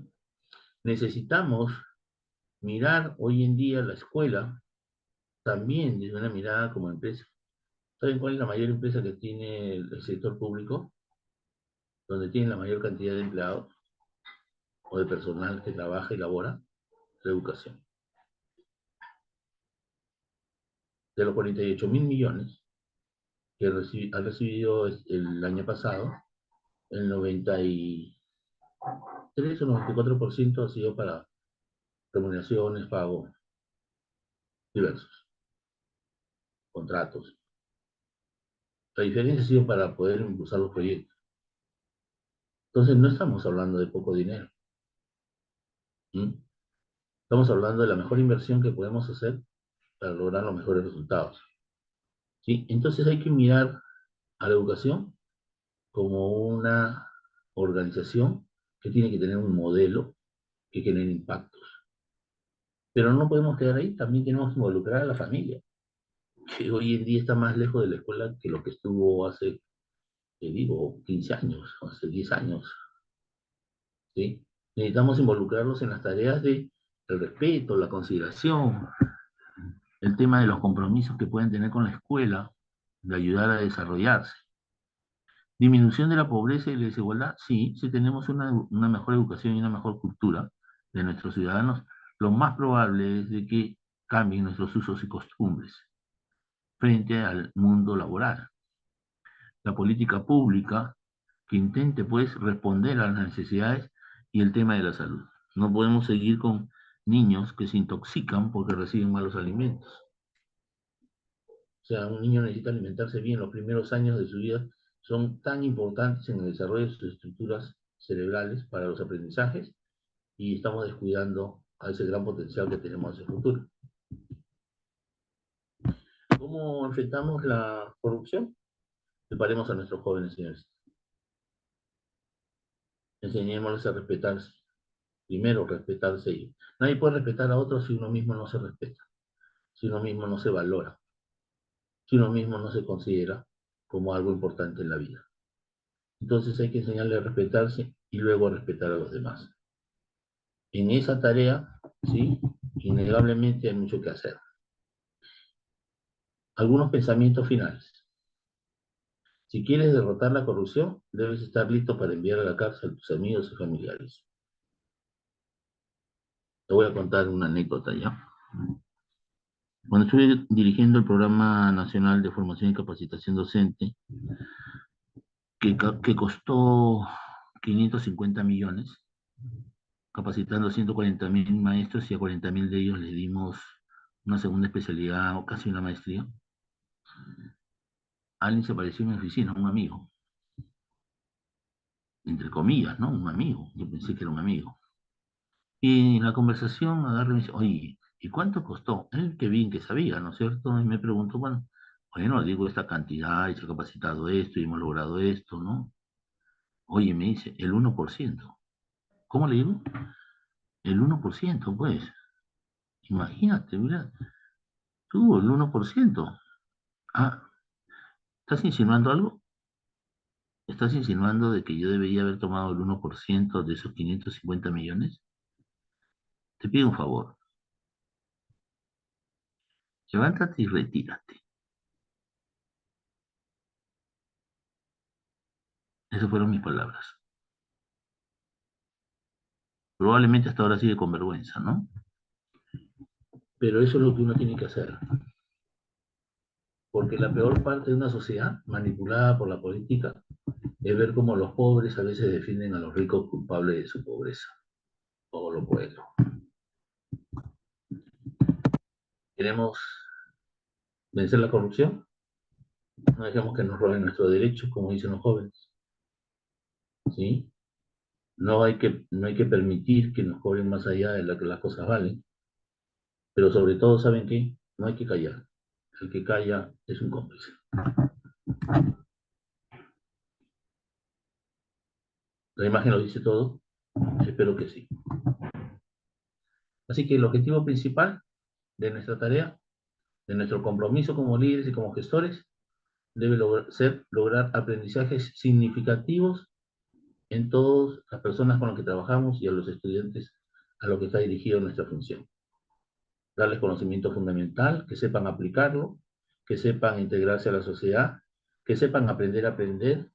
Necesitamos mirar hoy en día la escuela también desde una mirada como empresa. ¿Saben cuál es la mayor empresa que tiene el sector público? Donde tiene la mayor cantidad de empleados o de personal que trabaja y labora, la educación. De los 48.000 millones que ha recibido el año pasado, el 93 o 94% ha sido para remuneraciones, pagos diversos, contratos. La diferencia ha sido para poder impulsar los proyectos. Entonces no estamos hablando de poco dinero. ¿Mm? Estamos hablando de la mejor inversión que podemos hacer para lograr los mejores resultados. ¿Sí? Entonces hay que mirar a la educación como una organización que tiene que tener un modelo que genere impactos. Pero no podemos quedar ahí, también tenemos que involucrar a la familia, que hoy en día está más lejos de la escuela que lo que estuvo hace, te digo, 15 años, hace 10 años. ¿Sí? Necesitamos involucrarlos en las tareas de el respeto, la consideración, el tema de los compromisos que pueden tener con la escuela, de ayudar a desarrollarse. Disminución de la pobreza y la desigualdad, sí, si tenemos una mejor educación y una mejor cultura de nuestros ciudadanos, lo más probable es de que cambien nuestros usos y costumbres frente al mundo laboral. La política pública que intente, pues, responder a las necesidades y el tema de la salud. No podemos seguir con niños que se intoxican porque reciben malos alimentos. O sea, un niño necesita alimentarse bien. Los primeros años de su vida son tan importantes en el desarrollo de sus estructuras cerebrales para los aprendizajes, y estamos descuidando a ese gran potencial que tenemos hacia el futuro. ¿Cómo enfrentamos la corrupción? Preparemos a nuestros jóvenes, señores. Enseñémosles a respetarse. Primero, respetarse ellos. Nadie puede respetar a otros si uno mismo no se respeta, si uno mismo no se valora, si uno mismo no se considera como algo importante en la vida. Entonces hay que enseñarle a respetarse y luego a respetar a los demás. En esa tarea, ¿sí? Innegablemente hay mucho que hacer. Algunos pensamientos finales. Si quieres derrotar la corrupción, debes estar listo para enviar a la cárcel a tus amigos y familiares. Te voy a contar una anécdota ya. Cuando estuve dirigiendo el Programa Nacional de Formación y Capacitación Docente, que costó 550 millones, capacitando 140.000 maestros, y a 40.000 de ellos les dimos una segunda especialidad o casi una maestría. Alguien se apareció en mi oficina, un amigo, entre comillas, ¿no? Un amigo, yo pensé que era un amigo. Y en la conversación agarra y me dice, oye, ¿y cuánto costó? Él que bien que sabía, ¿no es cierto? Y me preguntó, bueno, digo esta cantidad, y se ha capacitado esto, y hemos logrado esto, ¿no? Oye, me dice, el 1%. ¿Cómo le digo? El 1%, pues. Imagínate, mira, tú, el 1%. Ah, ¿estás insinuando algo? ¿Estás insinuando de que yo debería haber tomado el 1% de esos 550 millones? Te pido un favor. Levántate y retírate. Esas fueron mis palabras. Probablemente hasta ahora sigue con vergüenza, ¿no? Pero eso es lo que uno tiene que hacer. Porque la peor parte de una sociedad manipulada por la política es ver cómo los pobres a veces defienden a los ricos culpables de su pobreza. Todo lo pueblo. ¿Queremos vencer la corrupción? No dejemos que nos roben nuestros derechos, como dicen los jóvenes. ¿Sí? No hay que permitir que nos cobren más allá de lo que las cosas valen. Pero sobre todo, ¿saben qué? No hay que callar. El que calla es un cómplice. ¿La imagen lo dice todo? Espero que sí. Así que el objetivo principal de nuestra tarea, de nuestro compromiso como líderes y como gestores, debe ser lograr aprendizajes significativos en todas las personas con las que trabajamos y a los estudiantes a los que está dirigida nuestra función. Darles conocimiento fundamental, que sepan aplicarlo, que sepan integrarse a la sociedad, que sepan aprender a aprender,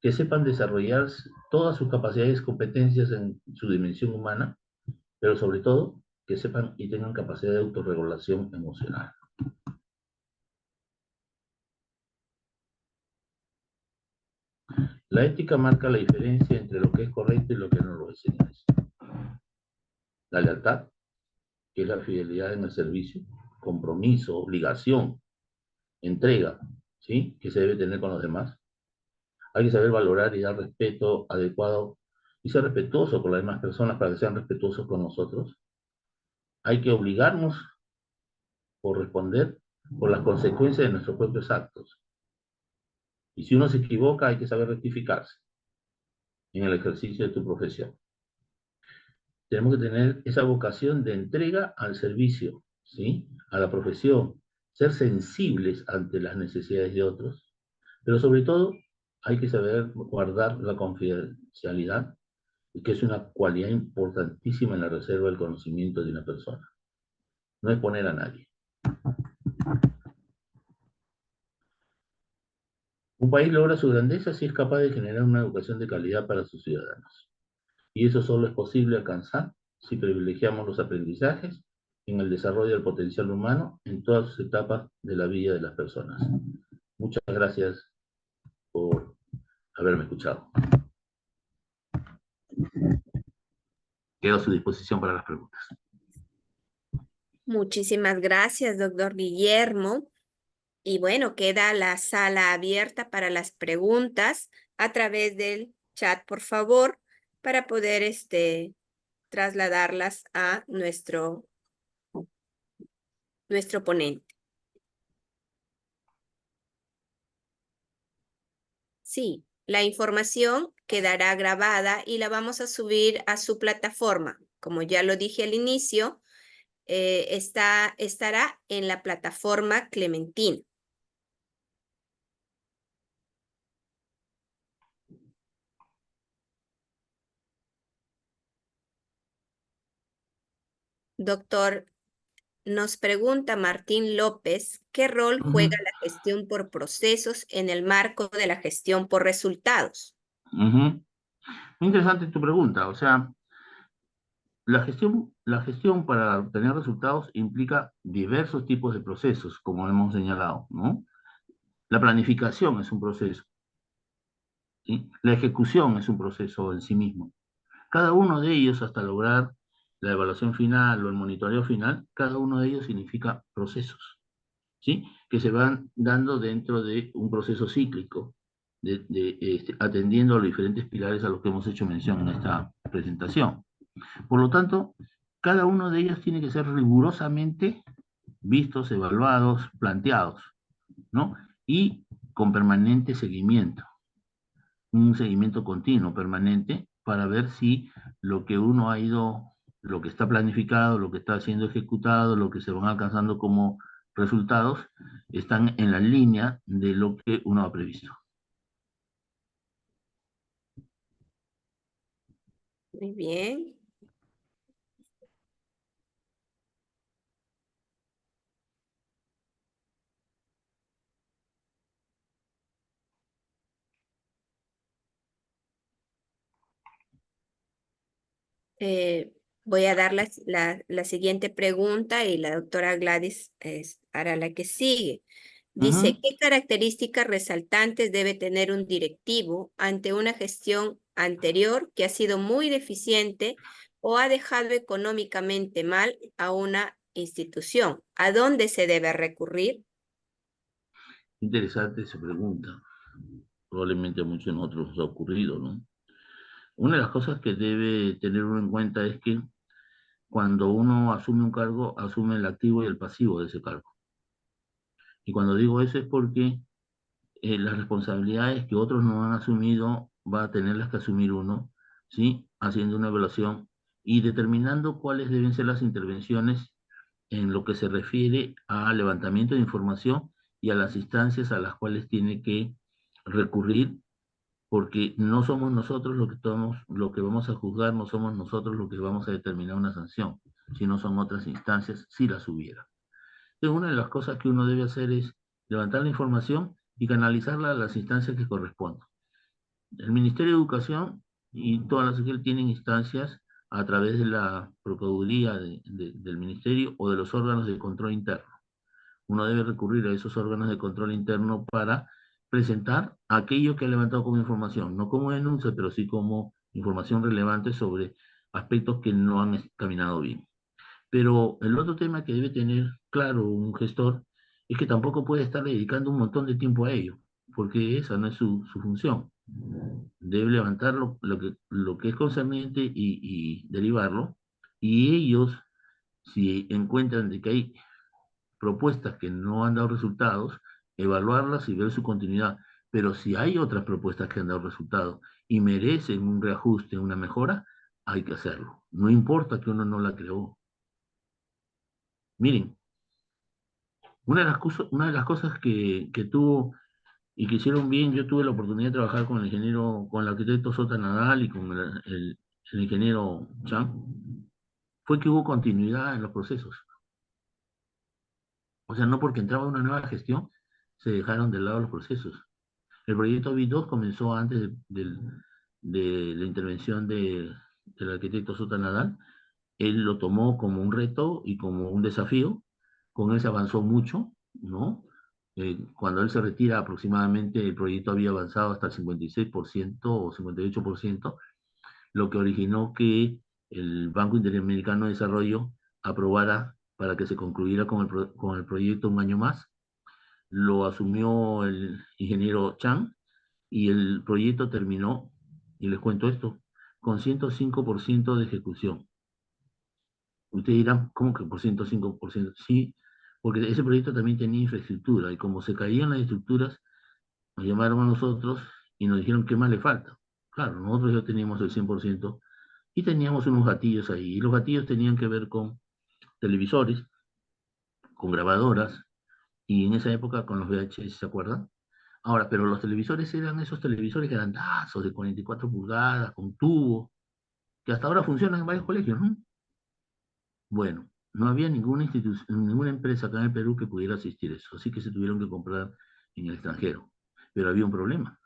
que sepan desarrollar todas sus capacidades y competencias en su dimensión humana, pero sobre todo que sepan y tengan capacidad de autorregulación emocional. La ética marca la diferencia entre lo que es correcto y lo que no lo es, señores. La lealtad, que es la fidelidad en el servicio, compromiso, obligación, entrega, ¿sí? Que se debe tener con los demás. Hay que saber valorar y dar respeto adecuado y ser respetuoso con las demás personas para que sean respetuosos con nosotros. Hay que obligarnos por responder por las consecuencias de nuestros propios actos. Y si uno se equivoca, hay que saber rectificarse en el ejercicio de tu profesión. Tenemos que tener esa vocación de entrega al servicio, ¿sí? A la profesión, ser sensibles ante las necesidades de otros, pero sobre todo hay que saber guardar la confidencialidad, que es una cualidad importantísima en la reserva del conocimiento de una persona. No exponer a nadie. Un país logra su grandeza si es capaz de generar una educación de calidad para sus ciudadanos. Y eso solo es posible alcanzar si privilegiamos los aprendizajes en el desarrollo del potencial humano en todas sus etapas de la vida de las personas. Muchas gracias por haberme escuchado. Quedo a su disposición para las preguntas. Muchísimas gracias, doctor Guillermo. Y bueno, queda la sala abierta para las preguntas a través del chat, por favor, para poder trasladarlas a nuestro ponente. Sí, la información quedará grabada y la vamos a subir a su plataforma. Como ya lo dije al inicio, estará en la plataforma Clementina. Doctor, nos pregunta Martín López, ¿qué rol juega la gestión por procesos en el marco de la gestión por resultados? Muy interesante tu pregunta. O sea, la gestión para obtener resultados implica diversos tipos de procesos, como hemos señalado, ¿no? La planificación es un proceso, ¿sí? La ejecución es un proceso en sí mismo. Cada uno de ellos, hasta lograr la evaluación final o el monitoreo final, cada uno de ellos significa procesos, ¿sí? Que se van dando dentro de un proceso cíclico, atendiendo a los diferentes pilares a los que hemos hecho mención en esta presentación. Por lo tanto, cada uno de ellos tiene que ser rigurosamente vistos, evaluados, planteados, ¿no? Y con permanente seguimiento, un seguimiento continuo, permanente, para ver si lo que uno ha ido, lo que está planificado, lo que está siendo ejecutado, lo que se van alcanzando como resultados, están en la línea de lo que uno ha previsto. Muy bien. Eh, Voy a dar la siguiente pregunta y la doctora Gladys hará la que sigue. Dice, Ujú. ¿qué características resaltantes debe tener un directivo ante una gestión anterior que ha sido muy deficiente o ha dejado económicamente mal a una institución? ¿A dónde se debe recurrir? Interesante esa pregunta. Probablemente a muchos de nosotros nos ha ocurrido, ¿no? Una de las cosas que debe tener uno en cuenta es que cuando uno asume un cargo, asume el activo y el pasivo de ese cargo. Y cuando digo eso es porque las responsabilidades que otros no han asumido va a tenerlas que asumir uno, ¿sí? Haciendo una evaluación y determinando cuáles deben ser las intervenciones en lo que se refiere a levantamiento de información y a las instancias a las cuales tiene que recurrir, porque no somos nosotros lo que vamos a juzgar, no somos nosotros lo que vamos a determinar una sanción, sino son otras instancias si las hubiera. Entonces, una de las cosas que uno debe hacer es levantar la información y canalizarla a las instancias que correspondan. El Ministerio de Educación y todas las que tienen instancias a través de la Procuraduría del Ministerio o de los órganos de control interno. Uno debe recurrir a esos órganos de control interno para presentar aquello que ha levantado como información, no como denuncia, pero sí como información relevante sobre aspectos que no han caminado bien. Pero el otro tema que debe tener claro un gestor es que tampoco puede estar dedicando un montón de tiempo a ello, porque esa no es su función. Debe levantar lo que es concerniente y derivarlo, y ellos, si encuentran de que hay propuestas que no han dado resultados, evaluarlas y ver su continuidad. Pero si hay otras propuestas que han dado resultados y merecen un reajuste, una mejora, hay que hacerlo. No importa que uno no la creó. Miren, una de las cosas que tuvo y que hicieron bien, yo tuve la oportunidad de trabajar con el ingeniero, con el arquitecto Sota Nadal y con el ingeniero Chan, fue que hubo continuidad en los procesos. O sea, no porque entraba una nueva gestión, se dejaron de lado los procesos. El proyecto BID2 comenzó antes de la intervención del arquitecto Sota Nadal. Él lo tomó como un reto y como un desafío. Con él se avanzó mucho, ¿no? Cuando él se retira, aproximadamente el proyecto había avanzado hasta el 56% o 58%, lo que originó que el Banco Interamericano de Desarrollo aprobara para que se concluyera con el proyecto un año más. Lo asumió el ingeniero Chan y el proyecto terminó, y les cuento esto, con 105% de ejecución. Ustedes dirán, ¿cómo que por 105%? Sí, porque ese proyecto también tenía infraestructura, y como se caían las estructuras, nos llamaron a nosotros y nos dijeron, ¿qué más le falta? Claro, nosotros ya teníamos el 100% y teníamos unos gatillos ahí, y los gatillos tenían que ver con televisores, con grabadoras, y en esa época con los VHS, ¿se acuerdan? Ahora, pero los televisores eran esos televisores grandazos de 44 pulgadas, con tubo, que hasta ahora funcionan en varios colegios, ¿no? Bueno, no había ninguna institución, ninguna empresa acá en el Perú que pudiera asistir a eso, así que se tuvieron que comprar en el extranjero. Pero había un problema.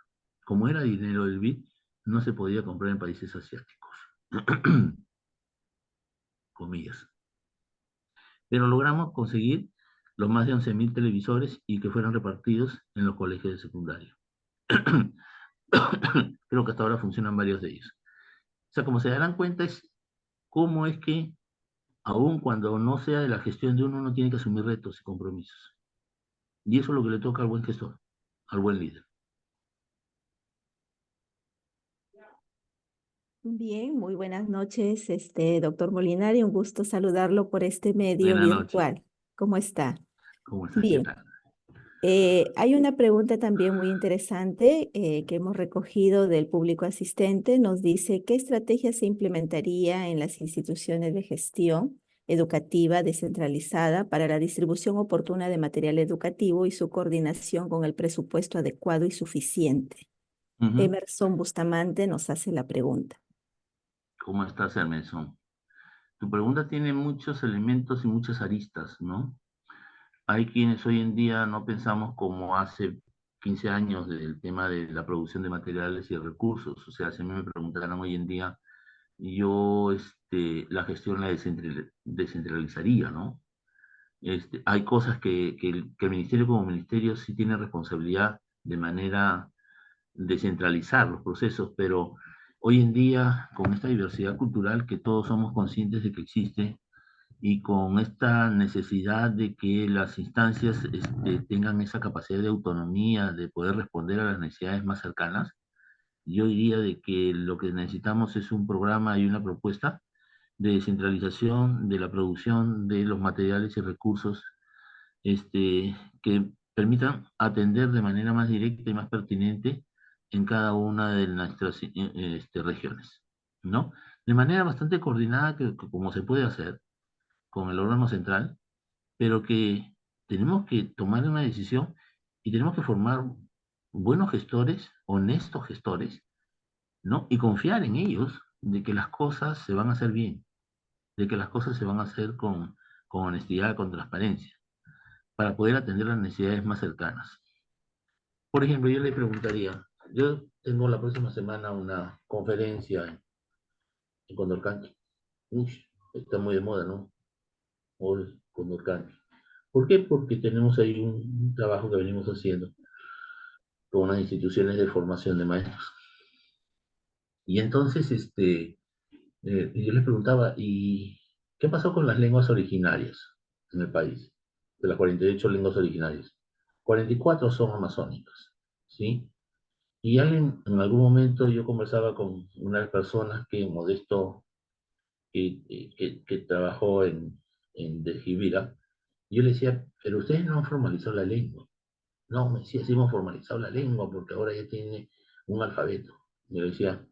Como era dinero del BID, no se podía comprar en países asiáticos. comillas. Pero logramos conseguir los más de 11.000 televisores y que fueran repartidos en los colegios de secundaria. Creo que hasta ahora funcionan varios de ellos. O sea, como se darán cuenta, es cómo es que, aun cuando no sea de la gestión de uno, uno tiene que asumir retos y compromisos. Y eso es lo que le toca al buen gestor, al buen líder. Bien, muy buenas noches, doctor Molinari. Un gusto saludarlo por este medio Buenas noches. virtual. ¿Cómo está? ¿Cómo estás? ¿Qué Bien. tal? Hay una pregunta también muy interesante que hemos recogido del público asistente. Nos dice, ¿qué estrategia se implementaría en las instituciones de gestión educativa descentralizada para la distribución oportuna de material educativo y su coordinación con el presupuesto adecuado y suficiente? Ujú. Emerson Bustamante nos hace la pregunta. ¿Cómo estás, Hermeson? Tu pregunta tiene muchos elementos y muchas aristas, ¿no? Hay quienes hoy en día no pensamos como hace 15 años del tema de la producción de materiales y recursos. O sea, si a mí me preguntaran hoy en día, yo la gestión la descentralizaría, ¿no? Hay cosas que el ministerio como ministerio sí tiene responsabilidad de manera descentralizar los procesos, pero hoy en día, con esta diversidad cultural que todos somos conscientes de que existe, y con esta necesidad de que las instancias tengan esa capacidad de autonomía, de poder responder a las necesidades más cercanas, yo diría de que lo que necesitamos es un programa y una propuesta de descentralización de la producción de los materiales y recursos que permitan atender de manera más directa y más pertinente en cada una de nuestras regiones, ¿no? De manera bastante coordinada, que como se puede hacer con el órgano central, pero que tenemos que tomar una decisión y tenemos que formar buenos gestores, honestos gestores, ¿no? Y confiar en ellos de que las cosas se van a hacer bien, de que las cosas se van a hacer con honestidad, con transparencia, para poder atender las necesidades más cercanas. Por ejemplo, yo le preguntaría, yo tengo la próxima semana una conferencia en Condorcanqui. Uy, está muy de moda, ¿no? Hoy Condorcanqui. ¿Por qué? Porque tenemos ahí un trabajo que venimos haciendo con unas instituciones de formación de maestros. Y entonces, yo les preguntaba, ¿y qué pasó con las lenguas originarias en el país? De las 48 lenguas originarias. 44 son amazónicas, ¿sí? Y alguien, en algún momento yo conversaba con unas personas que Modesto, que trabajó de Jibira, y yo le decía, pero ustedes no han formalizado la lengua. No, me decía, sí hemos formalizado la lengua porque ahora ya tiene un alfabeto. Yo decía,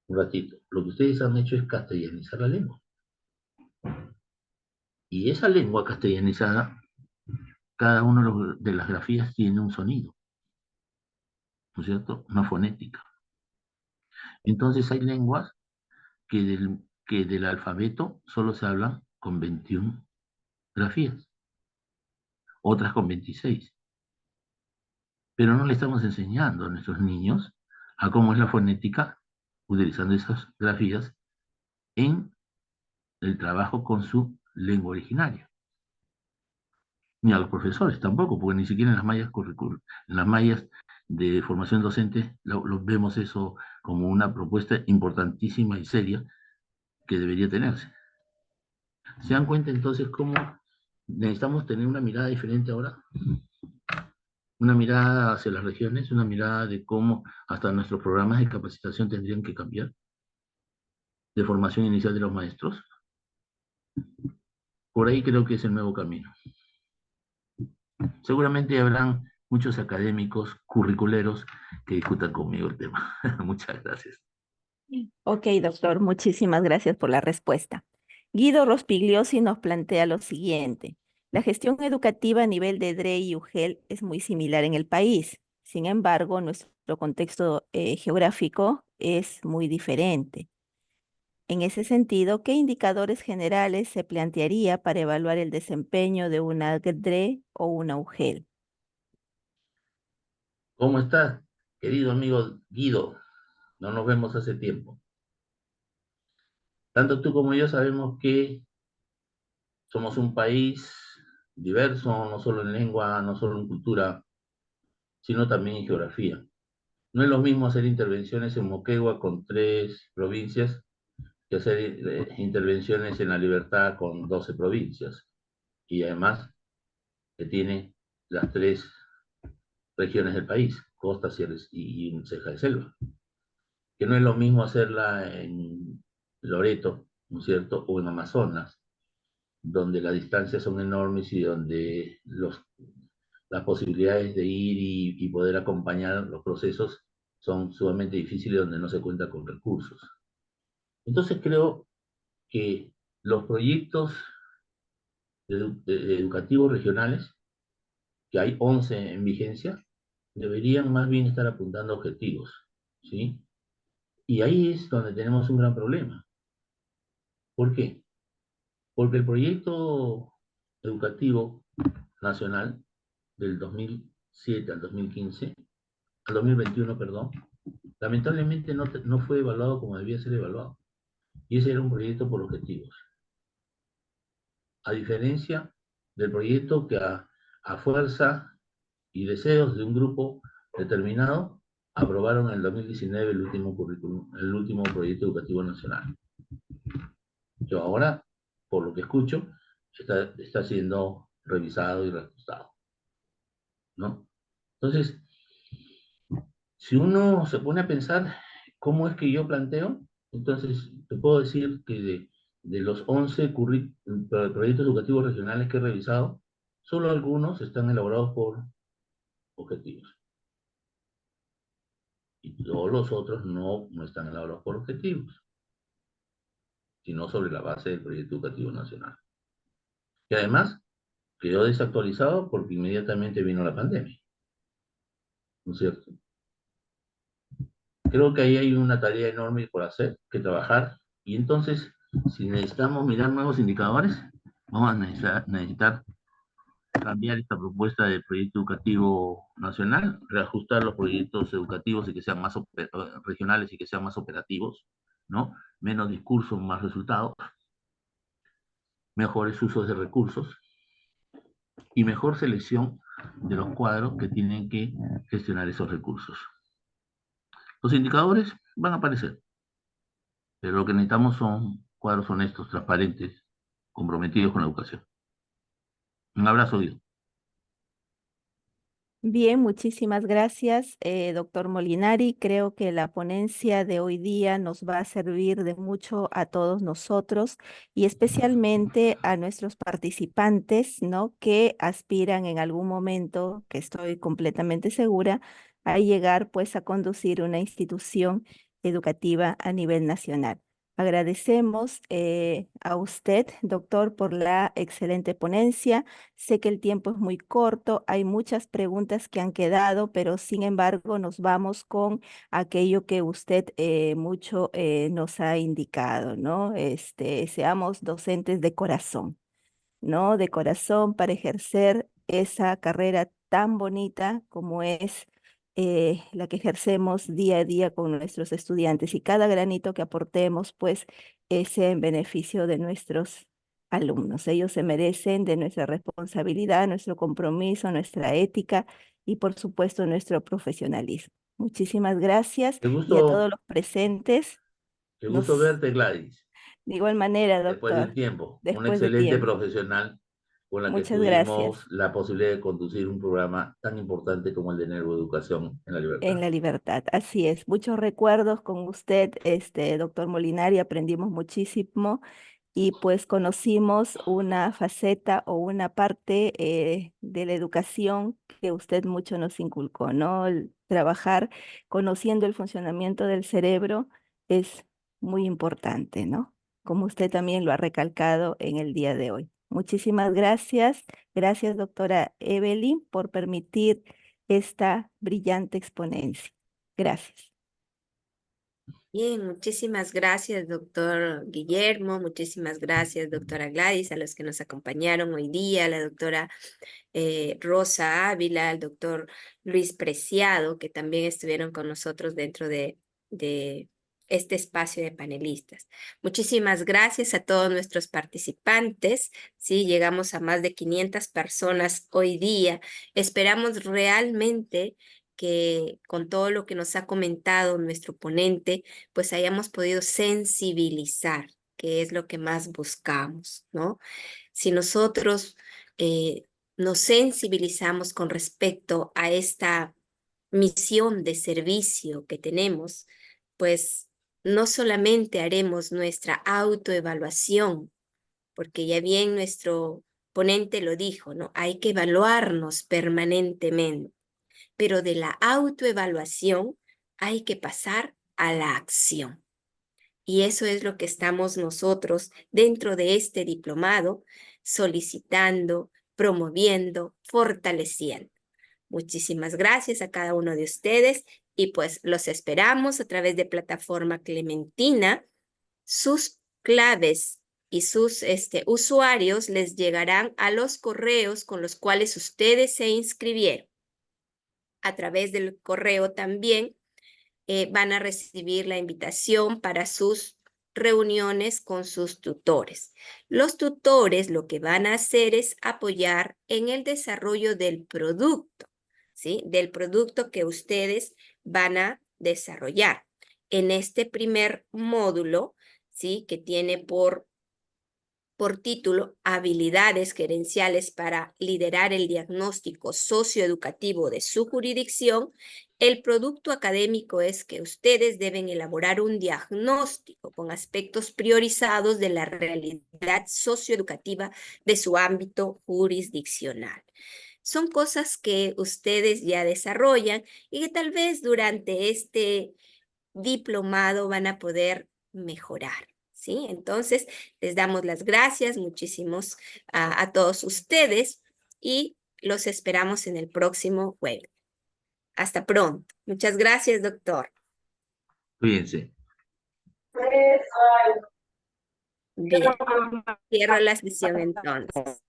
un ratito, lo que ustedes han hecho es castellanizar la lengua. Y esa lengua castellanizada, cada una de las grafías tiene un sonido, ¿no es cierto? Una fonética. Entonces hay lenguas que del alfabeto solo se hablan con 21 grafías, otras con 26. Pero no le estamos enseñando a nuestros niños a cómo es la fonética utilizando esas grafías en el trabajo con su lengua originaria. Ni a los profesores tampoco, porque ni siquiera en las mallas en las mallas de formación docente vemos eso como una propuesta importantísima y seria que debería tenerse. ¿Se dan cuenta entonces cómo necesitamos tener una mirada diferente ahora? Una mirada hacia las regiones, una mirada de cómo hasta nuestros programas de capacitación tendrían que cambiar, de formación inicial de los maestros. Por ahí creo que es el nuevo camino. Seguramente habrán muchos académicos curriculeros que discutan conmigo el tema. Muchas gracias. Ok, doctor, muchísimas gracias por la respuesta. Guido Rospigliosi nos plantea lo siguiente. La gestión educativa a nivel de DRE y UGEL es muy similar en el país. Sin embargo, nuestro contexto geográfico es muy diferente. En ese sentido, ¿qué indicadores generales se plantearía para evaluar el desempeño de una DRE o una UGEL? ¿Cómo estás, querido amigo Guido? No nos vemos hace tiempo. Tanto tú como yo sabemos que somos un país diverso, no solo en lengua, no solo en cultura, sino también en geografía. No es lo mismo hacer intervenciones en Moquegua con 3 provincias que hacer intervenciones en La Libertad con 12 provincias. Y además que tiene las 3 regiones del país, costa, sierras y ceja de selva. Que no es lo mismo hacerla en Loreto, ¿no es cierto?, o en Amazonas, donde las distancias son enormes y donde las posibilidades de ir y poder acompañar los procesos son sumamente difíciles, donde no se cuenta con recursos. Entonces creo que los proyectos educativos regionales, que hay 11 en vigencia, deberían más bien estar apuntando a objetivos, ¿sí? Y ahí es donde tenemos un gran problema. ¿Por qué? Porque el proyecto educativo nacional del 2007 al 2015, al 2021, perdón, lamentablemente no fue evaluado como debía ser evaluado. Y ese era un proyecto por objetivos. A diferencia del proyecto que a fuerza y deseos de un grupo determinado aprobaron en el 2019 el último currículum, el último proyecto educativo nacional. Yo ahora, por lo que escucho, está siendo revisado y reajustado, ¿no? Entonces, si uno se pone a pensar cómo es que yo planteo, entonces te puedo decir que de los 11 proyectos educativos regionales que he revisado, solo algunos están elaborados por objetivos. Y todos los otros no están elaborados por objetivos, sino sobre la base del proyecto educativo nacional. Y además, quedó desactualizado porque inmediatamente vino la pandemia, ¿no es cierto? Creo que ahí hay una tarea enorme por hacer, que trabajar, y entonces, si necesitamos mirar nuevos indicadores, vamos a necesitar cambiar esta propuesta del proyecto educativo nacional, reajustar los proyectos educativos y que sean más regionales y que sean más operativos, ¿no? Menos discursos, más resultados, mejores usos de recursos y mejor selección de los cuadros que tienen que gestionar esos recursos. Los indicadores van a aparecer, pero lo que necesitamos son cuadros honestos, transparentes, comprometidos con la educación. Un abrazo, Guido. Bien, muchísimas gracias, doctor Molinari. Creo que la ponencia de hoy día nos va a servir de mucho a todos nosotros y especialmente a nuestros participantes, ¿no? Que aspiran en algún momento, que estoy completamente segura, a llegar pues a conducir una institución educativa a nivel nacional. Agradecemos a usted, doctor, por la excelente ponencia. Sé que el tiempo es muy corto, hay muchas preguntas que han quedado, pero sin embargo nos vamos con aquello que usted mucho nos ha indicado, ¿no? Seamos docentes de corazón, ¿no? De corazón para ejercer esa carrera tan bonita como es la que ejercemos día a día con nuestros estudiantes y cada granito que aportemos, pues, sea en beneficio de nuestros alumnos. Ellos se merecen de nuestra responsabilidad, nuestro compromiso, nuestra ética y, por supuesto, nuestro profesionalismo. Muchísimas gracias Qué y a todos gusto, los presentes. qué gusto Nos, verte, Gladys, de igual manera, después de un doctor, tiempo. Un después de excelente tiempo. profesional con la que Muchas gracias. tuvimos la posibilidad de conducir un programa tan importante como el de Neuroeducación en la En Libertad. la libertad, así es. Muchos recuerdos con usted, doctor Molinari, aprendimos muchísimo y pues conocimos una faceta o una parte de la educación que usted mucho nos inculcó, ¿no? El trabajar conociendo el funcionamiento del cerebro es muy importante, ¿no? Como usted también lo ha recalcado en el día de hoy. Muchísimas gracias. Gracias, doctora Evelyn, por permitir esta brillante exponencia. Gracias. Bien, muchísimas gracias, doctor Guillermo, muchísimas gracias, doctora Gladys, a los que nos acompañaron hoy día, la doctora Rosa Ávila, al doctor Luis Preciado, que también estuvieron con nosotros dentro de este espacio de panelistas. Muchísimas gracias a todos nuestros participantes. Sí, llegamos a más de 500 personas hoy día. Esperamos realmente que con todo lo que nos ha comentado nuestro ponente, pues hayamos podido sensibilizar, que es lo que más buscamos, ¿no? Si nosotros nos sensibilizamos con respecto a esta misión de servicio que tenemos, pues no solamente haremos nuestra autoevaluación, porque ya bien nuestro ponente lo dijo, ¿no? Hay que evaluarnos permanentemente, pero de la autoevaluación hay que pasar a la acción. Y eso es lo que estamos nosotros dentro de este diplomado solicitando, promoviendo, fortaleciendo. Muchísimas gracias a cada uno de ustedes y pues los esperamos a través de plataforma Clementina. Sus claves y sus usuarios les llegarán a los correos con los cuales ustedes se inscribieron. A través del correo también van a recibir la invitación para sus reuniones con sus tutores. Los tutores lo que van a hacer es apoyar en el desarrollo del producto, ¿sí? Del producto que ustedes van a desarrollar. En este primer módulo, ¿sí? Que tiene por título Habilidades gerenciales para liderar el diagnóstico socioeducativo de su jurisdicción, el producto académico es que ustedes deben elaborar un diagnóstico con aspectos priorizados de la realidad socioeducativa de su ámbito jurisdiccional. Son cosas que ustedes ya desarrollan y que tal vez durante este diplomado van a poder mejorar. ¿Sí? Entonces, les damos las gracias muchísimos a todos ustedes y los esperamos en el próximo webinar. Hasta pronto. Muchas gracias, doctor. Cuídense. Bien. Cierro la sesión entonces.